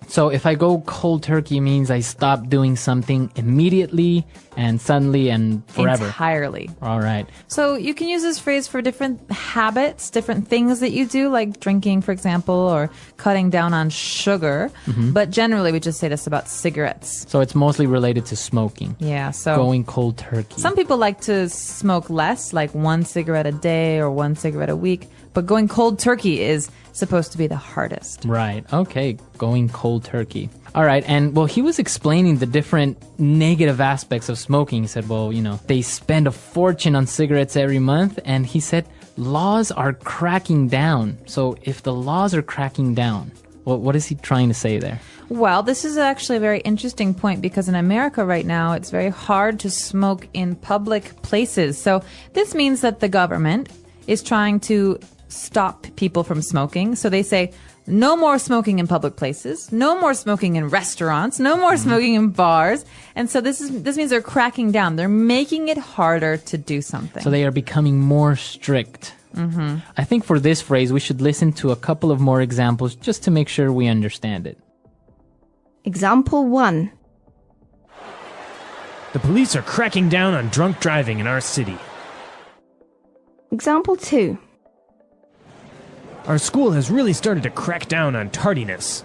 A: So if I go cold turkey, it means I stop doing something immediately and suddenly and forever.
E: Entirely.
A: All right.
E: So you can use this phrase for different habits, different things that you do, like drinking, for example, or cutting down on sugar. But generally, we just say this about cigarettes.
A: So it's mostly related to smoking.
E: Yeah, so
A: going cold turkey.
E: Some people like to smoke less, like one cigarette a day or one cigarette a week. But going cold turkey is supposed to be the hardest.
A: Right. Okay. Going cold turkey. All right. And well, he was explaining the different negative aspects of smoking. He said, well, they spend a fortune on cigarettes every month. And he said, laws are cracking down. So if the laws are cracking down, what is he trying to say there?
E: Well, this is actually a very interesting point because in America right now, it's very hard to smoke in public places. So this means that the government is trying to stop people from smoking. So they say, no more smoking in public places, no more smoking in restaurants, no more smoking in bars. And so this means they're cracking down. They're making it harder to do something.
A: So they are becoming more strict. I think for this phrase, we should listen to a couple of more examples just to make sure we understand it.
C: Example 1.
M: The police are cracking down on drunk driving in our city.
C: Example 2.
M: Our school has really started to crack down on tardiness.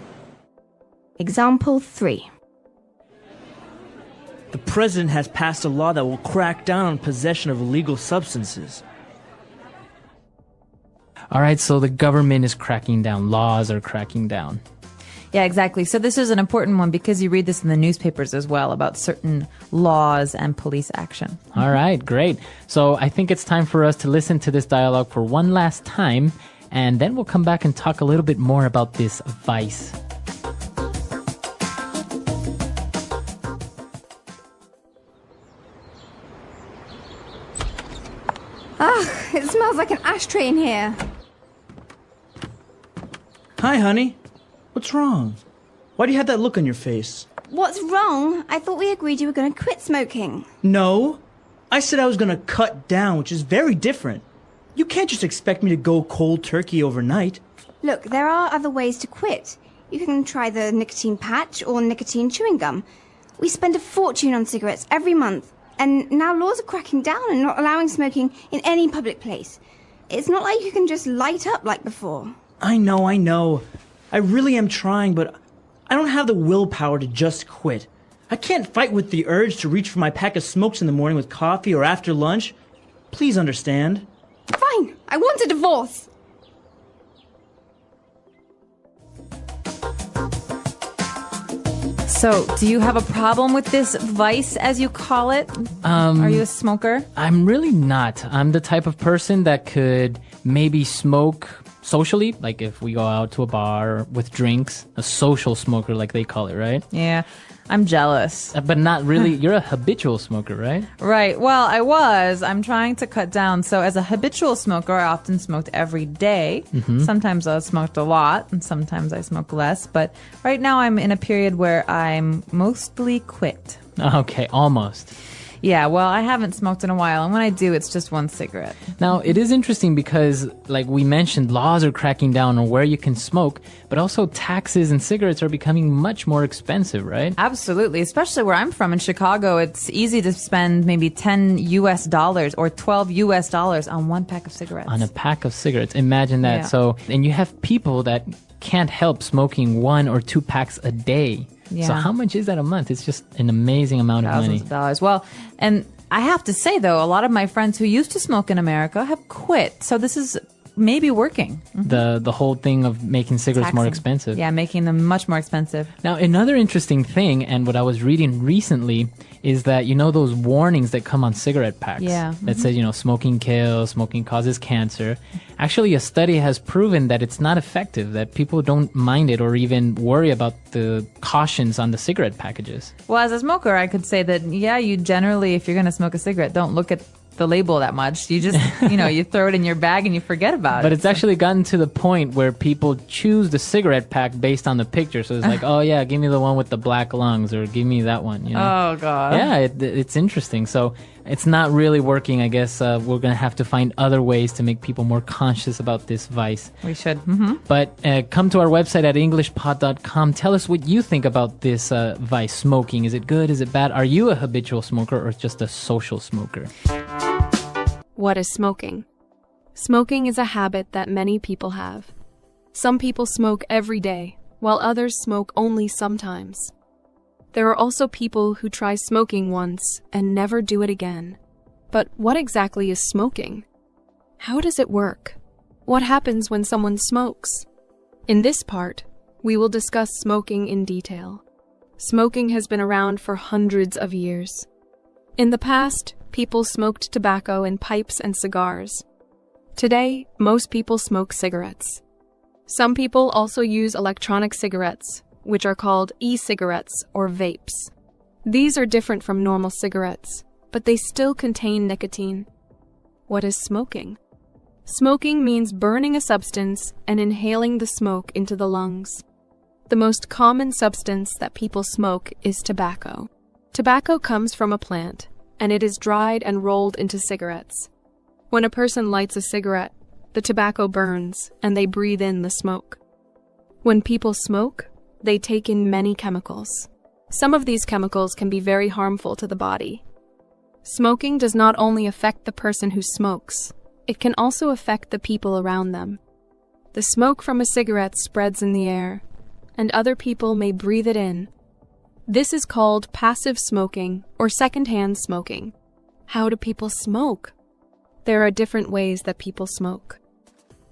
C: Example 3.
L: The president has passed a law that will crack down on possession of illegal substances.
A: All right, so the government is cracking down. Laws are cracking down.
E: Yeah, exactly. So this is an important one because you read this in the newspapers as well about certain laws and police action.
A: All right, great. So I think it's time for us to listen to this dialogue for one last time, and then we'll come back and talk a little bit more about this vice.
C: It smells like an ashtray in here.
L: Hi, honey. What's wrong? Why do you have that look on your face?
C: What's wrong? I thought we agreed you were going to quit smoking.
L: No. I said I was going to cut down, which is very different. You can't just expect me to go cold turkey overnight.
C: Look, there are other ways to quit. You can try the nicotine patch or nicotine chewing gum. We spend a fortune on cigarettes every month, and now laws are cracking down and not allowing smoking in any public place. It's not like you can just light up like before.
L: I know. I really am trying, but I don't have the willpower to just quit. I can't fight with the urge to reach for my pack of smokes in the morning with coffee or after lunch. Please understand.
C: Fine, I want a divorce.
E: So, do you have a problem with this vice, as you call it? Are you a smoker?
A: I'm really not. I'm the type of person that could maybe smoke socially, like if we go out to a bar with drinks, a social smoker like they call it, right?
E: Yeah. I'm jealous.
A: But not really. You're a habitual smoker, right?
E: Right. Well, I was. I'm trying to cut down. So as a habitual smoker, I often smoked every day. Sometimes I smoked a lot, and sometimes I smoke less. But right now I'm in a period where I'm mostly quit.
A: Okay, almost.
E: Yeah, well, I haven't smoked in a while, and when I do, it's just one cigarette.
A: Now, it is interesting because, like we mentioned, laws are cracking down on where you can smoke, but also taxes and cigarettes are becoming much more expensive, right?
E: Absolutely, especially where I'm from in Chicago. It's easy to spend maybe $10 or $12 on one pack of cigarettes.
A: On a pack of cigarettes. Imagine that.
E: Yeah.
A: So, and you have people that can't help smoking 1 or 2 packs a day.
E: Yeah.
A: So how much is that a month? It's just an amazing amount of money.
E: Thousands of dollars. Well, and I have to say, though, a lot of my friends who used to smoke in America have quit. So this is maybe working.
A: The whole thing of making cigarettes more
E: Taxing.
A: expensive.
E: Yeah, making them much more expensive.
A: Now, another interesting thing, and what I was reading recently, is that, you know, those warnings that come on cigarette packs
E: Yeah.
A: that says, you know, smoking kills, smoking causes cancer. Actually, a study has proven that it's not effective, that people don't mind it or even worry about the cautions on the cigarette packages.
E: Well, as a smoker, I could say that, yeah, you generally, if you're going to smoke a cigarette, don't look at the label that much. You just, you throw it in your bag and you forget about it.
A: But it's actually gotten to the point where people choose the cigarette pack based on the picture. So it's like, oh yeah, give me the one with the black lungs, or give me that one. You know?
E: Oh, God.
A: Yeah, it's interesting. So it's not really working. I guess we're going to have to find other ways to make people more conscious about this vice.
E: We should.
A: But come to our website at englishpod.com. Tell us what you think about this vice, smoking. Is it good? Is it bad? Are you a habitual smoker or just a social smoker?
G: What is smoking? Smoking is a habit that many people have. Some people smoke every day, while others smoke only sometimes. There are also people who try smoking once and never do it again. But what exactly is smoking? How does it work? What happens when someone smokes? In this part, we will discuss smoking in detail. Smoking has been around for hundreds of years. In the past, people smoked tobacco in pipes and cigars. Today, most people smoke cigarettes. Some people also use electronic cigarettes, which are called e-cigarettes or vapes. These are different from normal cigarettes, but they still contain nicotine. What is smoking? Smoking means burning a substance and inhaling the smoke into the lungs. The most common substance that people smoke is tobacco. Tobacco comes from a plant, and it is dried and rolled into cigarettes. When a person lights a cigarette, the tobacco burns and they breathe in the smoke. When people smoke, they take in many chemicals. Some of these chemicals can be very harmful to the body. Smoking does not only affect the person who smokes, it can also affect the people around them. The smoke from a cigarette spreads in the air, and other people may breathe it in. This is called passive smoking or secondhand smoking. How do people smoke? There are different ways that people smoke.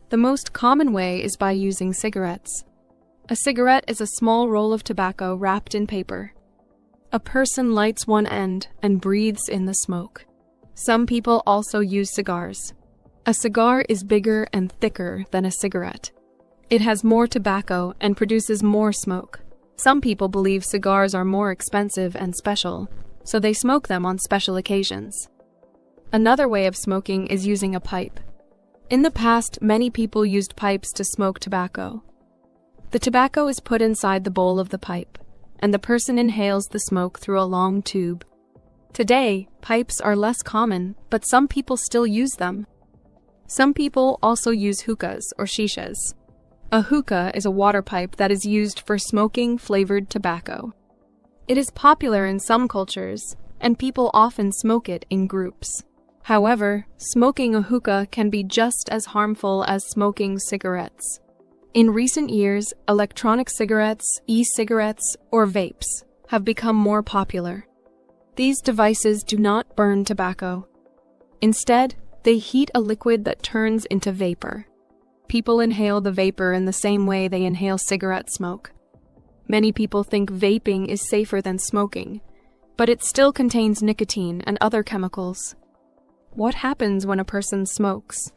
G: The most common way is by using cigarettes. A cigarette is a small roll of tobacco wrapped in paper. A person lights one end and breathes in the smoke. Some people also use cigars. A cigar is bigger and thicker than a cigarette. It has more tobacco and produces more smoke. Some people believe cigars are more expensive and special, so they smoke them on special occasions. Another way of smoking is using a pipe. In the past, many people used pipes to smoke tobacco. The tobacco is put inside the bowl of the pipe, and the person inhales the smoke through a long tube. Today, pipes are less common, but some people still use them. Some people also use hookahs or shishas. A hookah is a water pipe that is used for smoking flavored tobacco. It is popular in some cultures, and people often smoke it in groups. However, smoking a hookah can be just as harmful as smoking cigarettes. In recent years, electronic cigarettes, e-cigarettes, or vapes have become more popular. These devices do not burn tobacco. Instead, they heat a liquid that turns into vapor. People inhale the vapor in the same way they inhale cigarette smoke. Many people think vaping is safer than smoking, but it still contains nicotine and other chemicals. What happens when a person smokes?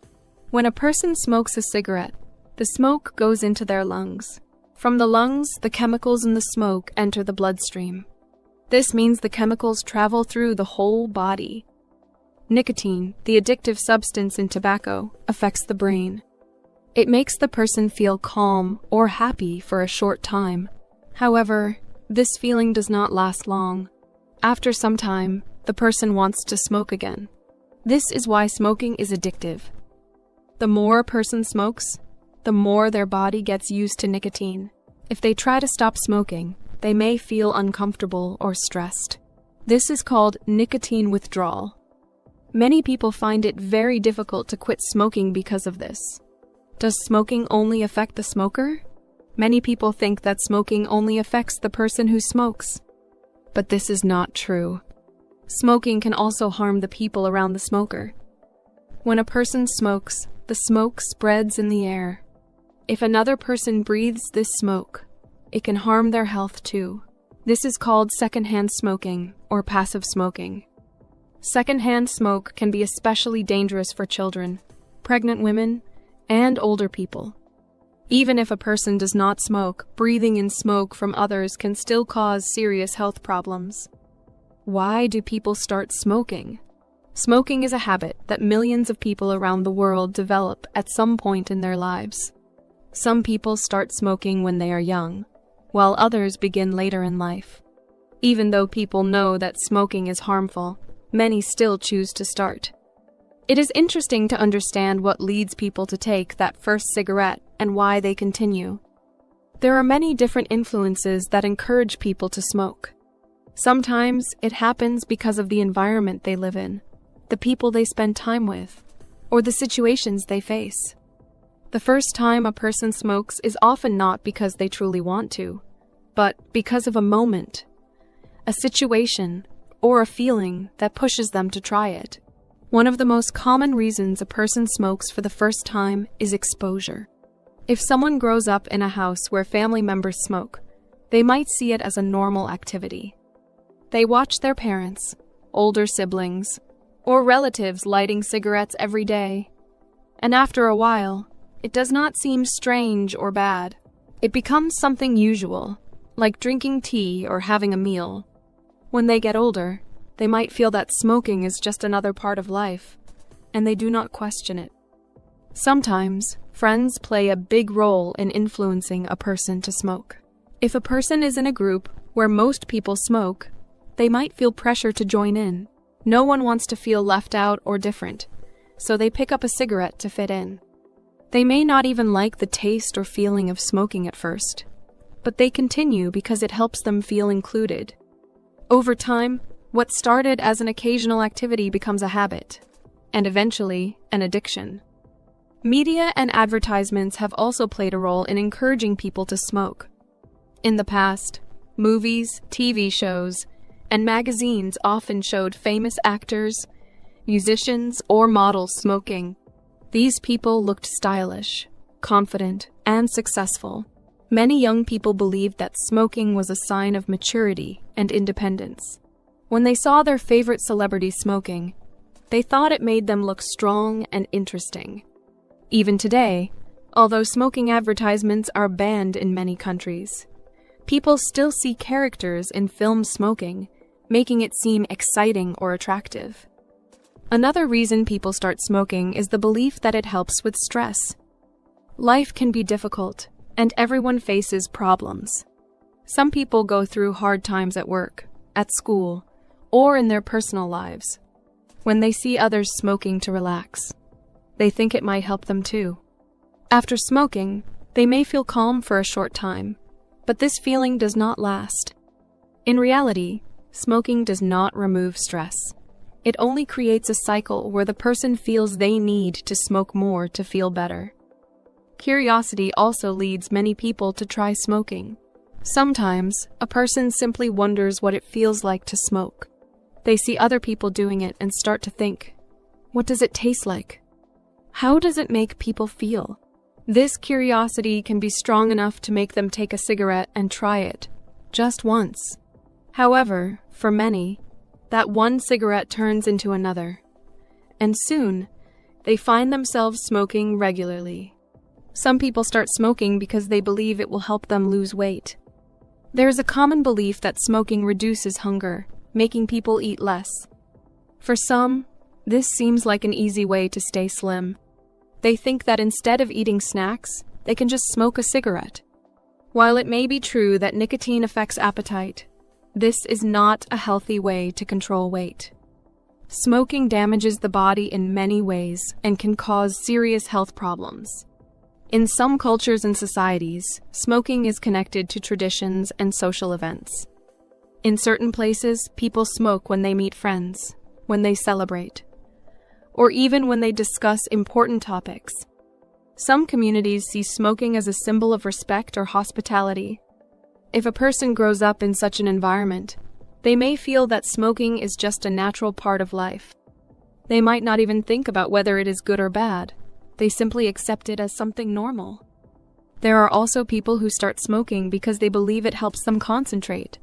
G: When a person smokes a cigarette, the smoke goes into their lungs. From the lungs, the chemicals in the smoke enter the bloodstream. This means the chemicals travel through the whole body. Nicotine, the addictive substance in tobacco, affects the brain. It makes the person feel calm or happy for a short time. However, this feeling does not last long. After some time, the person wants to smoke again. This is why smoking is addictive. The more a person smokes, the more their body gets used to nicotine. If they try to stop smoking, they may feel uncomfortable or stressed. This is called nicotine withdrawal. Many people find it very difficult to quit smoking because of this. Does smoking only affect the smoker? Many people think that smoking only affects the person who smokes. But this is not true. Smoking can also harm the people around the smoker. When a person smokes, the smoke spreads in the air. If another person breathes this smoke, it can harm their health too. This is called secondhand smoking or passive smoking. Secondhand smoke can be especially dangerous for children, pregnant women, and older people. Even if a person does not smoke, breathing in smoke from others can still cause serious health problems. Why do people start smoking? Smoking is a habit that millions of people around the world develop at some point in their lives. Some people start smoking when they are young, while others begin later in life. Even though people know that smoking is harmful, many still choose to start. It is interesting to understand what leads people to take that first cigarette and why they continue. There are many different influences that encourage people to smoke. Sometimes it happens because of the environment they live in, the people they spend time with, or the situations they face. The first time a person smokes is often not because they truly want to, but because of a moment, a situation, or a feeling that pushes them to try it. One of the most common reasons a person smokes for the first time is exposure. If someone grows up in a house where family members smoke, they might see it as a normal activity. They watch their parents, older siblings, or relatives lighting cigarettes every day, and after a while, it does not seem strange or bad. It becomes something usual, like drinking tea or having a meal. When they get older, they might feel that smoking is just another part of life, and they do not question it. Sometimes, friends play a big role in influencing a person to smoke. If a person is in a group where most people smoke, they might feel pressure to join in. No one wants to feel left out or different, so they pick up a cigarette to fit in. They may not even like the taste or feeling of smoking at first, but they continue because it helps them feel included. Over time, what started as an occasional activity becomes a habit, and eventually an addiction. Media and advertisements have also played a role in encouraging people to smoke. In the past, movies, TV shows, and magazines often showed famous actors, musicians, or models smoking. These people looked stylish, confident, and successful. Many young people believed that smoking was a sign of maturity and independence. When they saw their favorite celebrity smoking, they thought it made them look strong and interesting. Even today, although smoking advertisements are banned in many countries, people still see characters in films smoking, making it seem exciting or attractive. Another reason people start smoking is the belief that it helps with stress. Life can be difficult, and everyone faces problems. Some people go through hard times at work, at school, or in their personal lives. When they see others smoking to relax, they think it might help them too. After smoking, they may feel calm for a short time, but this feeling does not last. In reality, smoking does not remove stress. It only creates a cycle where the person feels they need to smoke more to feel better. Curiosity also leads many people to try smoking. Sometimes, a person simply wonders what it feels like to smoke. They see other people doing it and start to think, what does it taste like? How does it make people feel? This curiosity can be strong enough to make them take a cigarette and try it, just once. However, for many, that one cigarette turns into another, and soon, they find themselves smoking regularly. Some people start smoking because they believe it will help them lose weight. There's a common belief that smoking reduces hunger, making people eat less. For some, this seems like an easy way to stay slim. They think that instead of eating snacks, they can just smoke a cigarette. While it may be true that nicotine affects appetite, this is not a healthy way to control weight. Smoking damages the body in many ways and can cause serious health problems. In some cultures and societies, smoking is connected to traditions and social events. In certain places, people smoke when they meet friends, when they celebrate, or even when they discuss important topics. Some communities see smoking as a symbol of respect or hospitality. If a person grows up in such an environment, they may feel that smoking is just a natural part of life. They might not even think about whether it is good or bad. They simply accept it as something normal. There are also people who start smoking because they believe it helps them concentrate.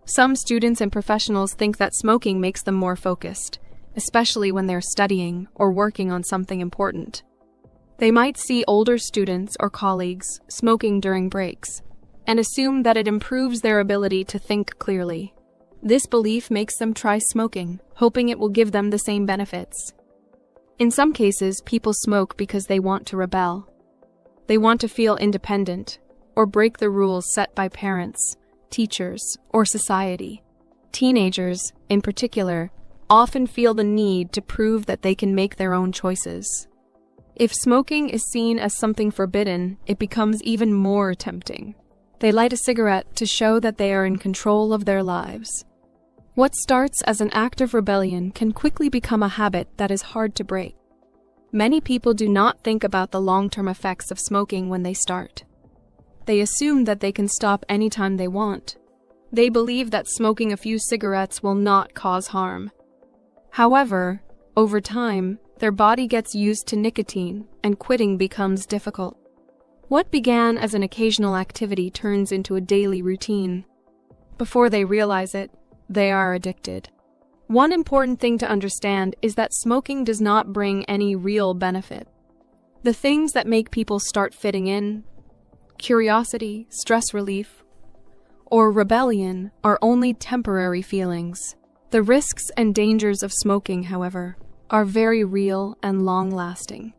G: Some students and professionals think that smoking makes them more focused, especially when they're studying or working on something important. They might see older students or colleagues smoking during breaks and assume that it improves their ability to think clearly. This belief makes them try smoking, hoping it will give them the same benefits. In some cases, people smoke because they want to rebel. They want to feel independent or break the rules set by parents, teachers, or society. Teenagers, in particular, often feel the need to prove that they can make their own choices. If smoking is seen as something forbidden, it becomes even more tempting. They light a cigarette to show that they are in control of their lives. What starts as an act of rebellion can quickly become a habit that is hard to break. Many people do not think about the long-term effects of smoking when they start. They assume that they can stop anytime they want. They believe that smoking a few cigarettes will not cause harm. However, over time, their body gets used to nicotine and quitting becomes difficult. What began as an occasional activity turns into a daily routine. Before they realize it, they are addicted. One important thing to understand is that smoking does not bring any real benefit. The things that make people start fitting in, curiosity, stress relief, or rebellion are only temporary feelings. The risks and dangers of smoking, however, are very real and long-lasting.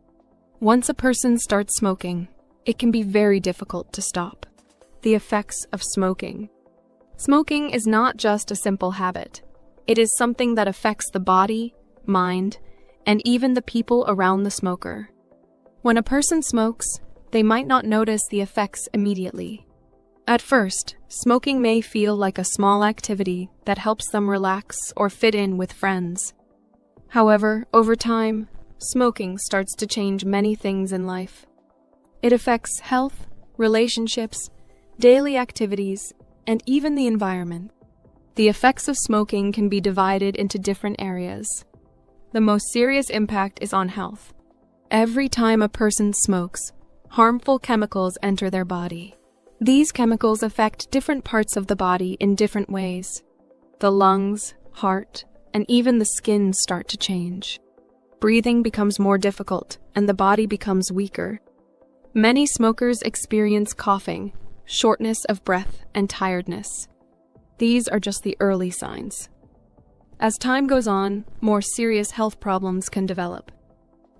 G: Once a person starts smoking, it can be very difficult to stop. The effects of smoking. Smoking is not just a simple habit. It is something that affects the body, mind, and even the people around the smoker. When a person smokes, they might not notice the effects immediately. At first, smoking may feel like a small activity that helps them relax or fit in with friends. However, over time, smoking starts to change many things in life. It affects health, relationships, daily activities, and even the environment. The effects of smoking can be divided into different areas. The most serious impact is on health. Every time a person smokes, harmful chemicals enter their body. These chemicals affect different parts of the body in different ways. The lungs, heart, and even the skin start to change. Breathing becomes more difficult, and the body becomes weaker. Many smokers experience coughing, shortness of breath, and tiredness. These are just the early signs. As time goes on, more serious health problems can develop.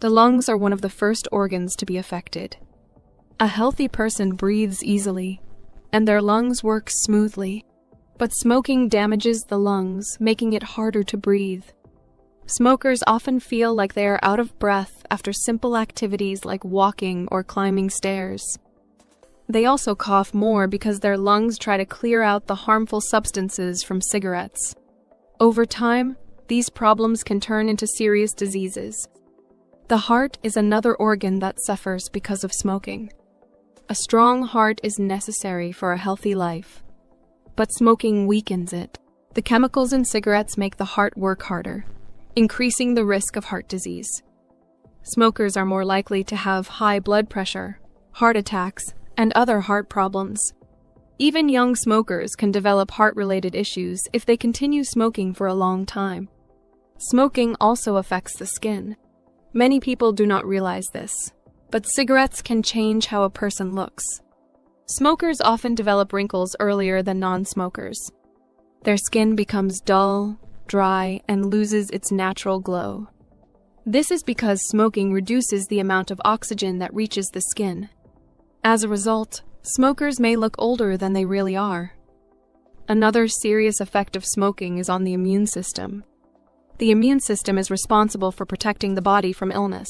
G: The lungs are one of the first organs to be affected. A healthy person breathes easily, and their lungs work smoothly. But smoking damages the lungs, making it harder to breathe. Smokers often feel like they are out of breath after simple activities like walking or climbing stairs. They also cough more because their lungs try to clear out the harmful substances from cigarettes. Over time, these problems can turn into serious diseases. The heart is another organ that suffers because of smoking. A strong heart is necessary for a healthy life, but smoking weakens it. The chemicals in cigarettes make the heart work harder, increasing the risk of heart disease. Smokers are more likely to have high blood pressure, heart attacks, and other heart problems. Even young smokers can develop heart-related issues if they continue smoking for a long time. Smoking also affects the skin. Many people do not realize this, but cigarettes can change how a person looks. Smokers often develop wrinkles earlier than non-smokers. Their skin becomes dull, dry, and loses its natural glow. This is because smoking reduces the amount of oxygen that reaches the skin. As a result, smokers may look older than they really are. Another serious effect of smoking is on the immune system. The immune system is responsible for protecting the body from illness.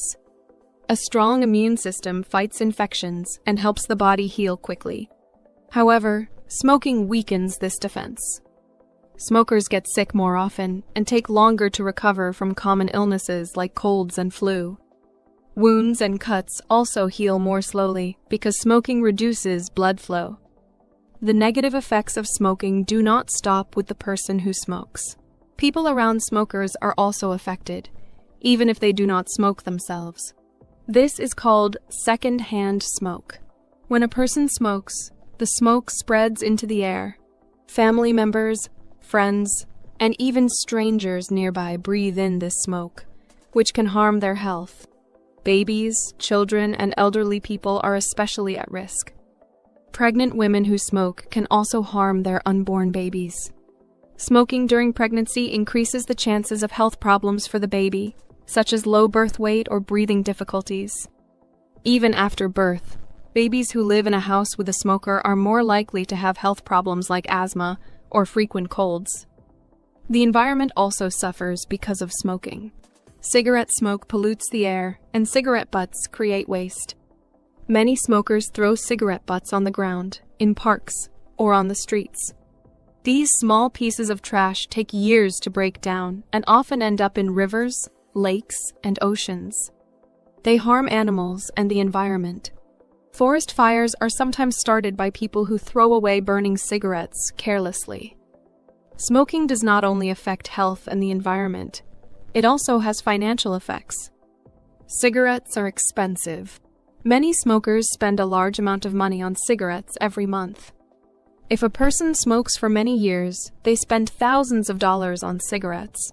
G: A strong immune system fights infections and helps the body heal quickly. However, smoking weakens this defense. Smokers get sick more often and take longer to recover from common illnesses like colds and flu. Wounds and cuts also heal more slowly because smoking reduces blood flow. The negative effects of smoking do not stop with the person who smokes. People around smokers are also affected, even if they do not smoke themselves. This is called second-hand smoke. When a person smokes, the smoke spreads into the air. Family members, friends, and even strangers nearby breathe in this smoke, which can harm their health. Babies, children, and elderly people are especially at risk. Pregnant women who smoke can also harm their unborn babies. Smoking during pregnancy increases the chances of health problems for the baby, such as low birth weight or breathing difficulties. Even after birth, babies who live in a house with a smoker are more likely to have health problems like asthma or frequent colds. The environment also suffers because of smoking. Cigarette smoke pollutes the air, and cigarette butts create waste. Many smokers throw cigarette butts on the ground, in parks, or on the streets. These small pieces of trash take years to break down and often end up in rivers, lakes, and oceans. They harm animals and the environment. Forest fires are sometimes started by people who throw away burning cigarettes carelessly. Smoking does not only affect health and the environment, it also has financial effects. Cigarettes are expensive. Many smokers spend a large amount of money on cigarettes every month. If a person smokes for many years, they spend thousands of dollars on cigarettes.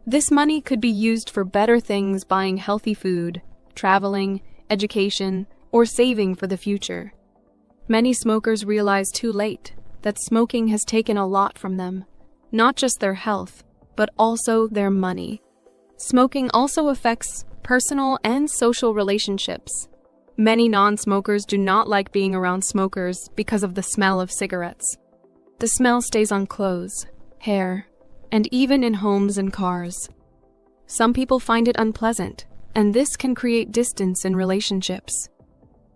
G: This money could be used for better things, buying healthy food, traveling, education, or saving for the future. Many smokers realize too late that smoking has taken a lot from them, not just their health, but also their money. Smoking also affects personal and social relationships. Many non-smokers do not like being around smokers because of the smell of cigarettes. The smell stays on clothes, hair, and even in homes and cars. Some people find it unpleasant, and this can create distance in relationships.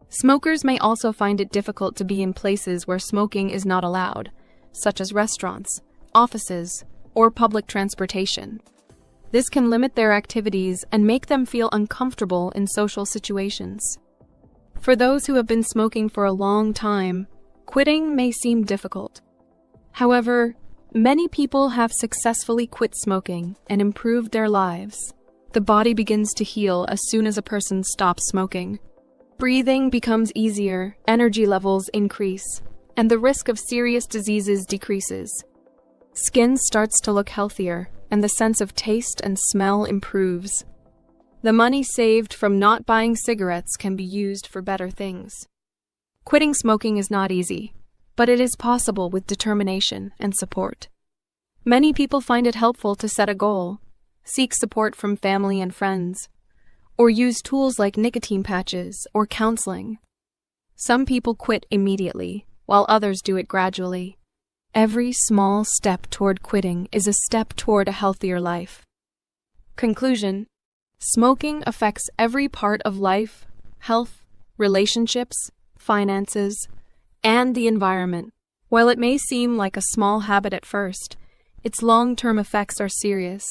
G: Smokers may also find it difficult to be in places where smoking is not allowed, such as restaurants, offices, or public transportation. This can limit their activities and make them feel uncomfortable in social situations. For those who have been smoking for a long time, quitting may seem difficult. However, many people have successfully quit smoking and improved their lives. The body begins to heal as soon as a person stops smoking. Breathing becomes easier, energy levels increase, and the risk of serious diseases decreases. Skin starts to look healthier, and the sense of taste and smell improves. The money saved from not buying cigarettes can be used for better things. Quitting smoking is not easy, but it is possible with determination and support. Many people find it helpful to set a goal, seek support from family and friends, or use tools like nicotine patches or counseling. Some people quit immediately, while others do it gradually. Every small step toward quitting is a step toward a healthier life. Conclusion: smoking affects every part of life, health, relationships, finances, and the environment. While it may seem like a small habit at first, its long-term effects are serious.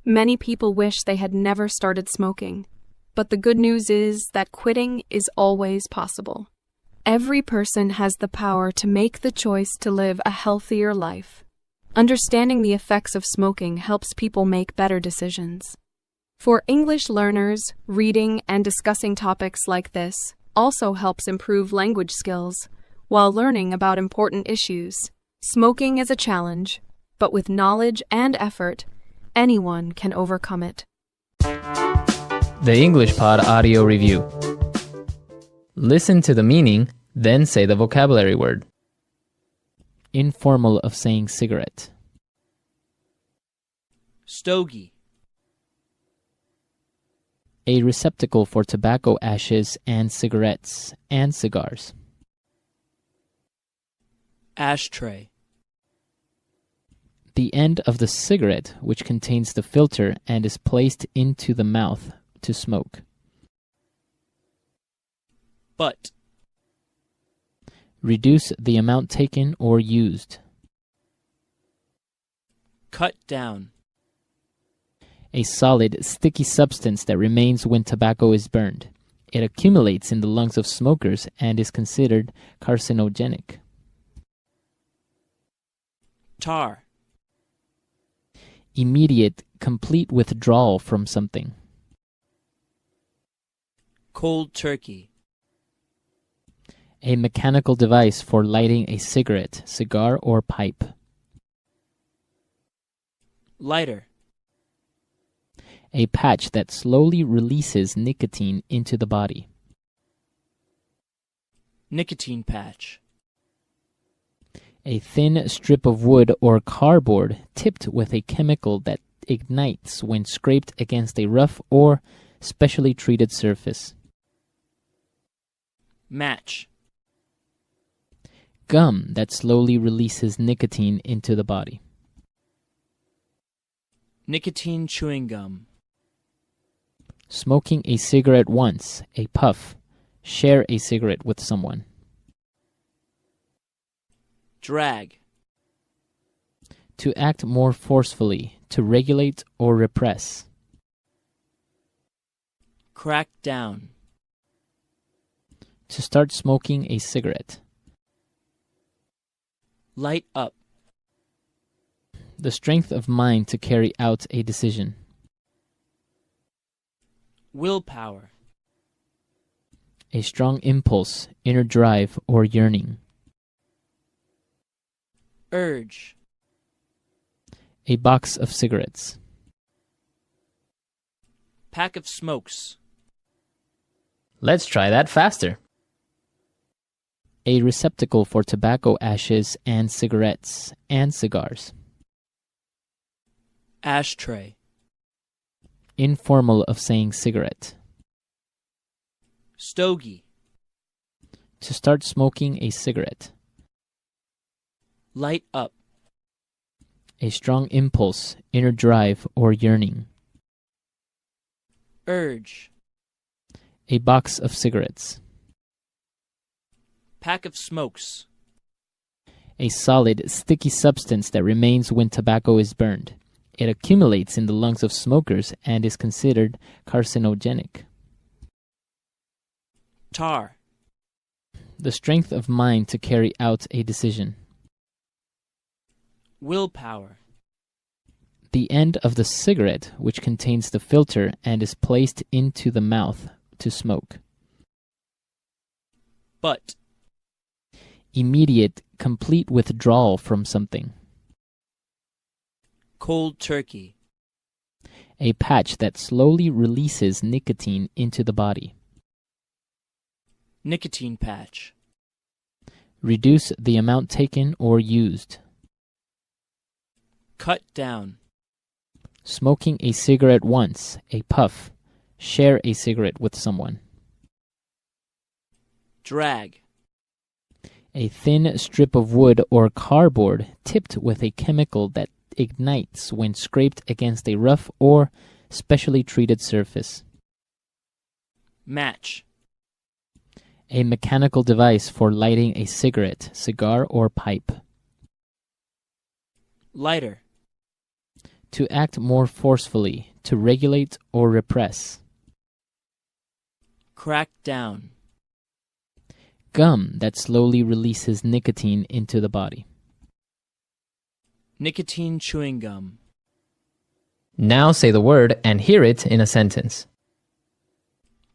G: Many people wish they had never started smoking, but the good news is that quitting is always possible. Every person has the power to make the choice to live a healthier life. Understanding the effects of smoking helps people make better decisions. For English learners, reading and discussing topics like this also helps improve language skills while learning about important issues. Smoking is a challenge, but with knowledge and effort, anyone can overcome it.
A: The English Pod Audio Review. Listen to the meaning, Then say the vocabulary word. Informal of saying cigarette.
N: Stogie.
A: A receptacle for tobacco ashes and cigarettes and cigars.
N: Ashtray.
A: The end of the cigarette which contains the filter and is placed into the mouth to smoke.
N: Butt.
A: Reduce the amount taken or used.
N: Cut down.
A: A solid, sticky substance that remains when tobacco is burned. It accumulates in the lungs of smokers and is considered carcinogenic.
N: Tar.
A: Immediate, complete withdrawal from something.
N: Cold turkey.
A: A mechanical device for lighting a cigarette, cigar, or pipe.
N: Lighter.
A: A patch that slowly releases nicotine into the body.
N: Nicotine patch.
A: A thin strip of wood or cardboard tipped with a chemical that ignites when scraped against a rough or specially treated surface.
N: Match.
A: Gum that slowly releases nicotine into the body.
N: Nicotine chewing gum.
A: Smoking a cigarette once, a puff. Share a cigarette with someone.
N: Drag.
A: To act more forcefully, to regulate or repress.
N: Crack down.
A: To start smoking a cigarette.
N: Light up.
A: The strength of mind to carry out a decision.
N: Willpower.
A: A strong impulse, inner drive, or yearning.
N: Urge.
A: A box of cigarettes.
N: Pack of smokes.
A: Let's try that faster. A receptacle for tobacco ashes and cigarettes and cigars.
N: Ashtray.
A: Informal of saying cigarette.
N: Stogie.
A: To start smoking a cigarette.
N: Light up.
A: A strong impulse, inner drive, or yearning.
N: Urge.
A: A box of cigarettes.
N: Pack of smokes.
A: A solid, sticky substance that remains when tobacco is burned. It accumulates in the lungs of smokers and is considered carcinogenic.
N: Tar.
A: The strength of mind to carry out a decision.
N: Willpower.
A: The end of the cigarette which contains the filter and is placed into the mouth to smoke.
N: Butt.
A: Immediate, complete withdrawal from something.
N: Cold turkey.
A: A patch that slowly releases nicotine into the body.
N: Nicotine patch.
A: Reduce the amount taken or used.
N: Cut down.
A: Smoking a cigarette once, a puff. Share a cigarette with someone.
N: Drag.
A: A thin strip of wood or cardboard tipped with a chemical that ignites when scraped against a rough or specially treated surface.
N: Match.
A: A mechanical device for lighting a cigarette, cigar, or pipe.
N: Lighter.
A: To act more forcefully, to regulate or repress.
N: Crack down.
A: Gum that slowly releases nicotine into the body.
N: Nicotine chewing gum.
A: Now say the word and hear it in a sentence.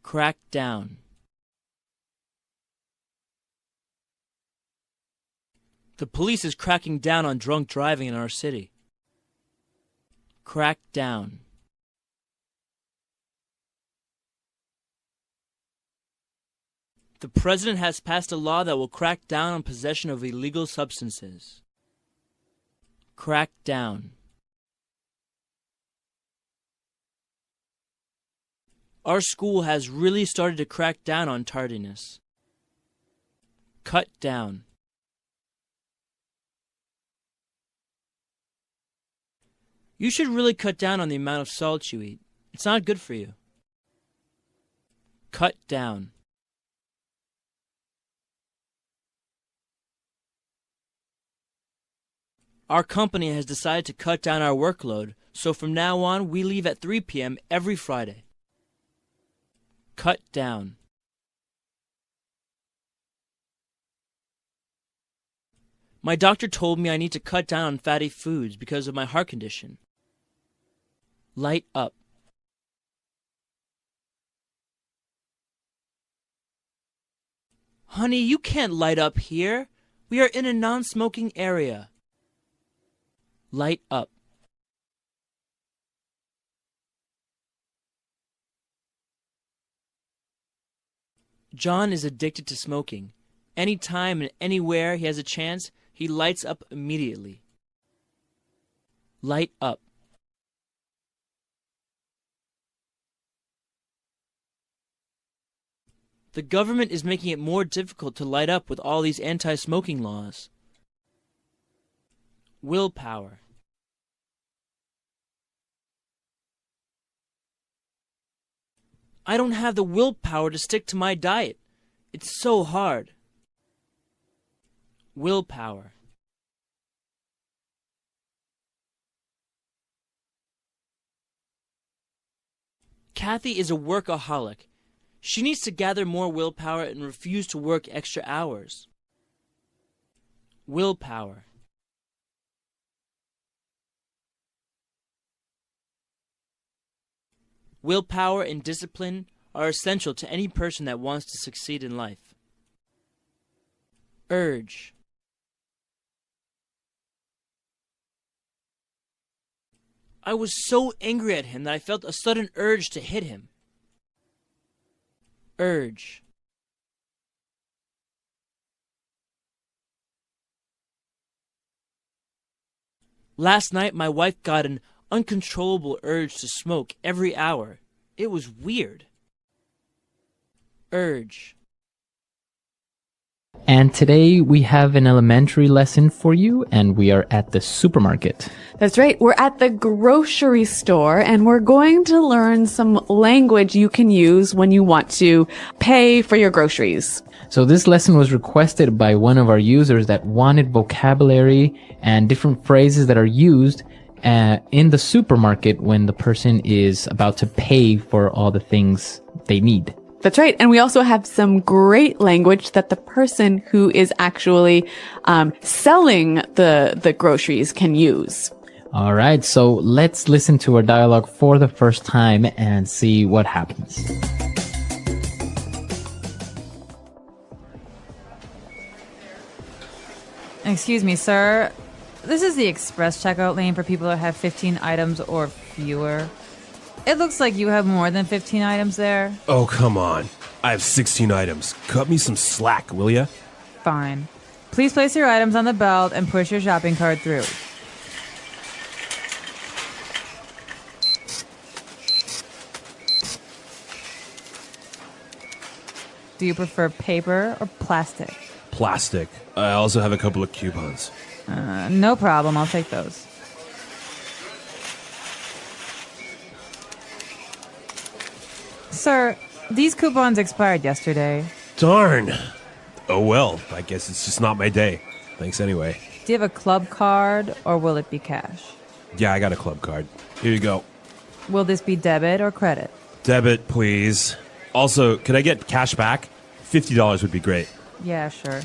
N: Crack down. The police is cracking down on drunk driving in our city. Crack down. The president has passed a law that will crack down on possession of illegal substances. Crack down. Our school has really started to crack down on tardiness. Cut down. You should really cut down on the amount of salt you eat. It's not good for you. Cut down. Our company has decided to cut down our workload, so from now on we leave at 3 p.m. every Friday. Cut down. My doctor told me I need to cut down on fatty foods because of my heart condition. Light up. Honey, you can't light up here. We are in a non-smoking area. Light up. John is addicted to smoking. Anytime and anywhere he has a chance, he lights up immediately. Light up. The government is making it more difficult to light up with all these anti-smoking laws. Willpower. I don't have the willpower to stick to my diet. It's so hard. Willpower. Kathy is a workaholic. She needs to gather more willpower and refuse to work extra hours. Willpower. Willpower and discipline are essential to any person that wants to succeed in life. Urge. I was so angry at him that I felt a sudden urge to hit him. Urge. Last night my wife got an uncontrollable urge to smoke every hour. It was weird. Urge.
A: And today we have an elementary lesson for you, and we are at the supermarket.
B: That's right. We're at the grocery store, and we're going to learn some language you can use when you want to pay for your groceries.
A: So this lesson was requested by one of our users that wanted vocabulary and different phrases that are used in the supermarket when the person is about to pay for all the things they need.
B: That's right. And we also have some great language that the person who is actually selling the groceries can use.
A: All right. So let's listen to our dialogue for the first time and see what happens.
E: Excuse me, sir. This is the express checkout lane for people that have 15 items or fewer. It looks like you have more than 15 items there.
J: Oh, come on. I have 16 items. Cut me some slack, will ya?
E: Fine. Please place your items on the belt and push your shopping cart through. Do you prefer paper or plastic?
J: Plastic. I also have a couple of coupons.
E: No problem. I'll take those. Sir, these coupons expired yesterday.
J: Darn. Oh well, I guess it's just not my day. Thanks anyway.
E: Do you have a club card or will it be cash?
J: Yeah, I got a club card. Here you go.
E: Will this be debit or credit?
J: Debit, please. Also, could I get cash back? $50 would be great.
E: Yeah, sure.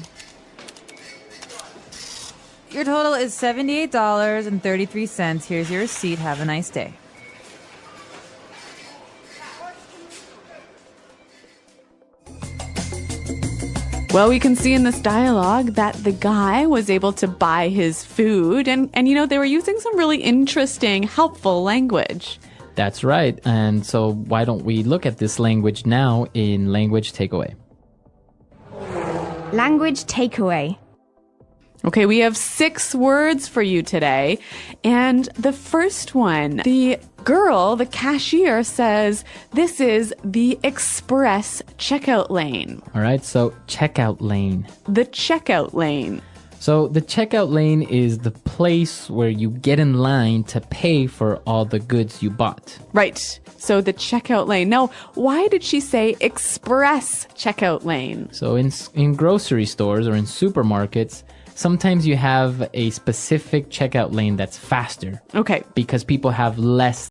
E: Your total is $78.33. Here's your receipt. Have a nice day.
B: Well, we can see in this dialogue that the guy was able to buy his food and you know, they were using some really interesting, helpful language.
A: That's right. And so why don't we look at this language now in Language Takeaway?
C: Language takeaway.
B: Okay, we have 6 words for you today. And the first one, the girl, the cashier, says this is the express checkout lane.
A: All right, so checkout lane.
B: The checkout lane.
A: So the checkout lane is the place where you get in line to pay for all the goods you bought.
B: Right. So the checkout lane. Now, why did she say express checkout lane?
A: So in grocery stores or in supermarkets, sometimes you have a specific checkout lane that's faster.
B: Okay.
A: Because people have less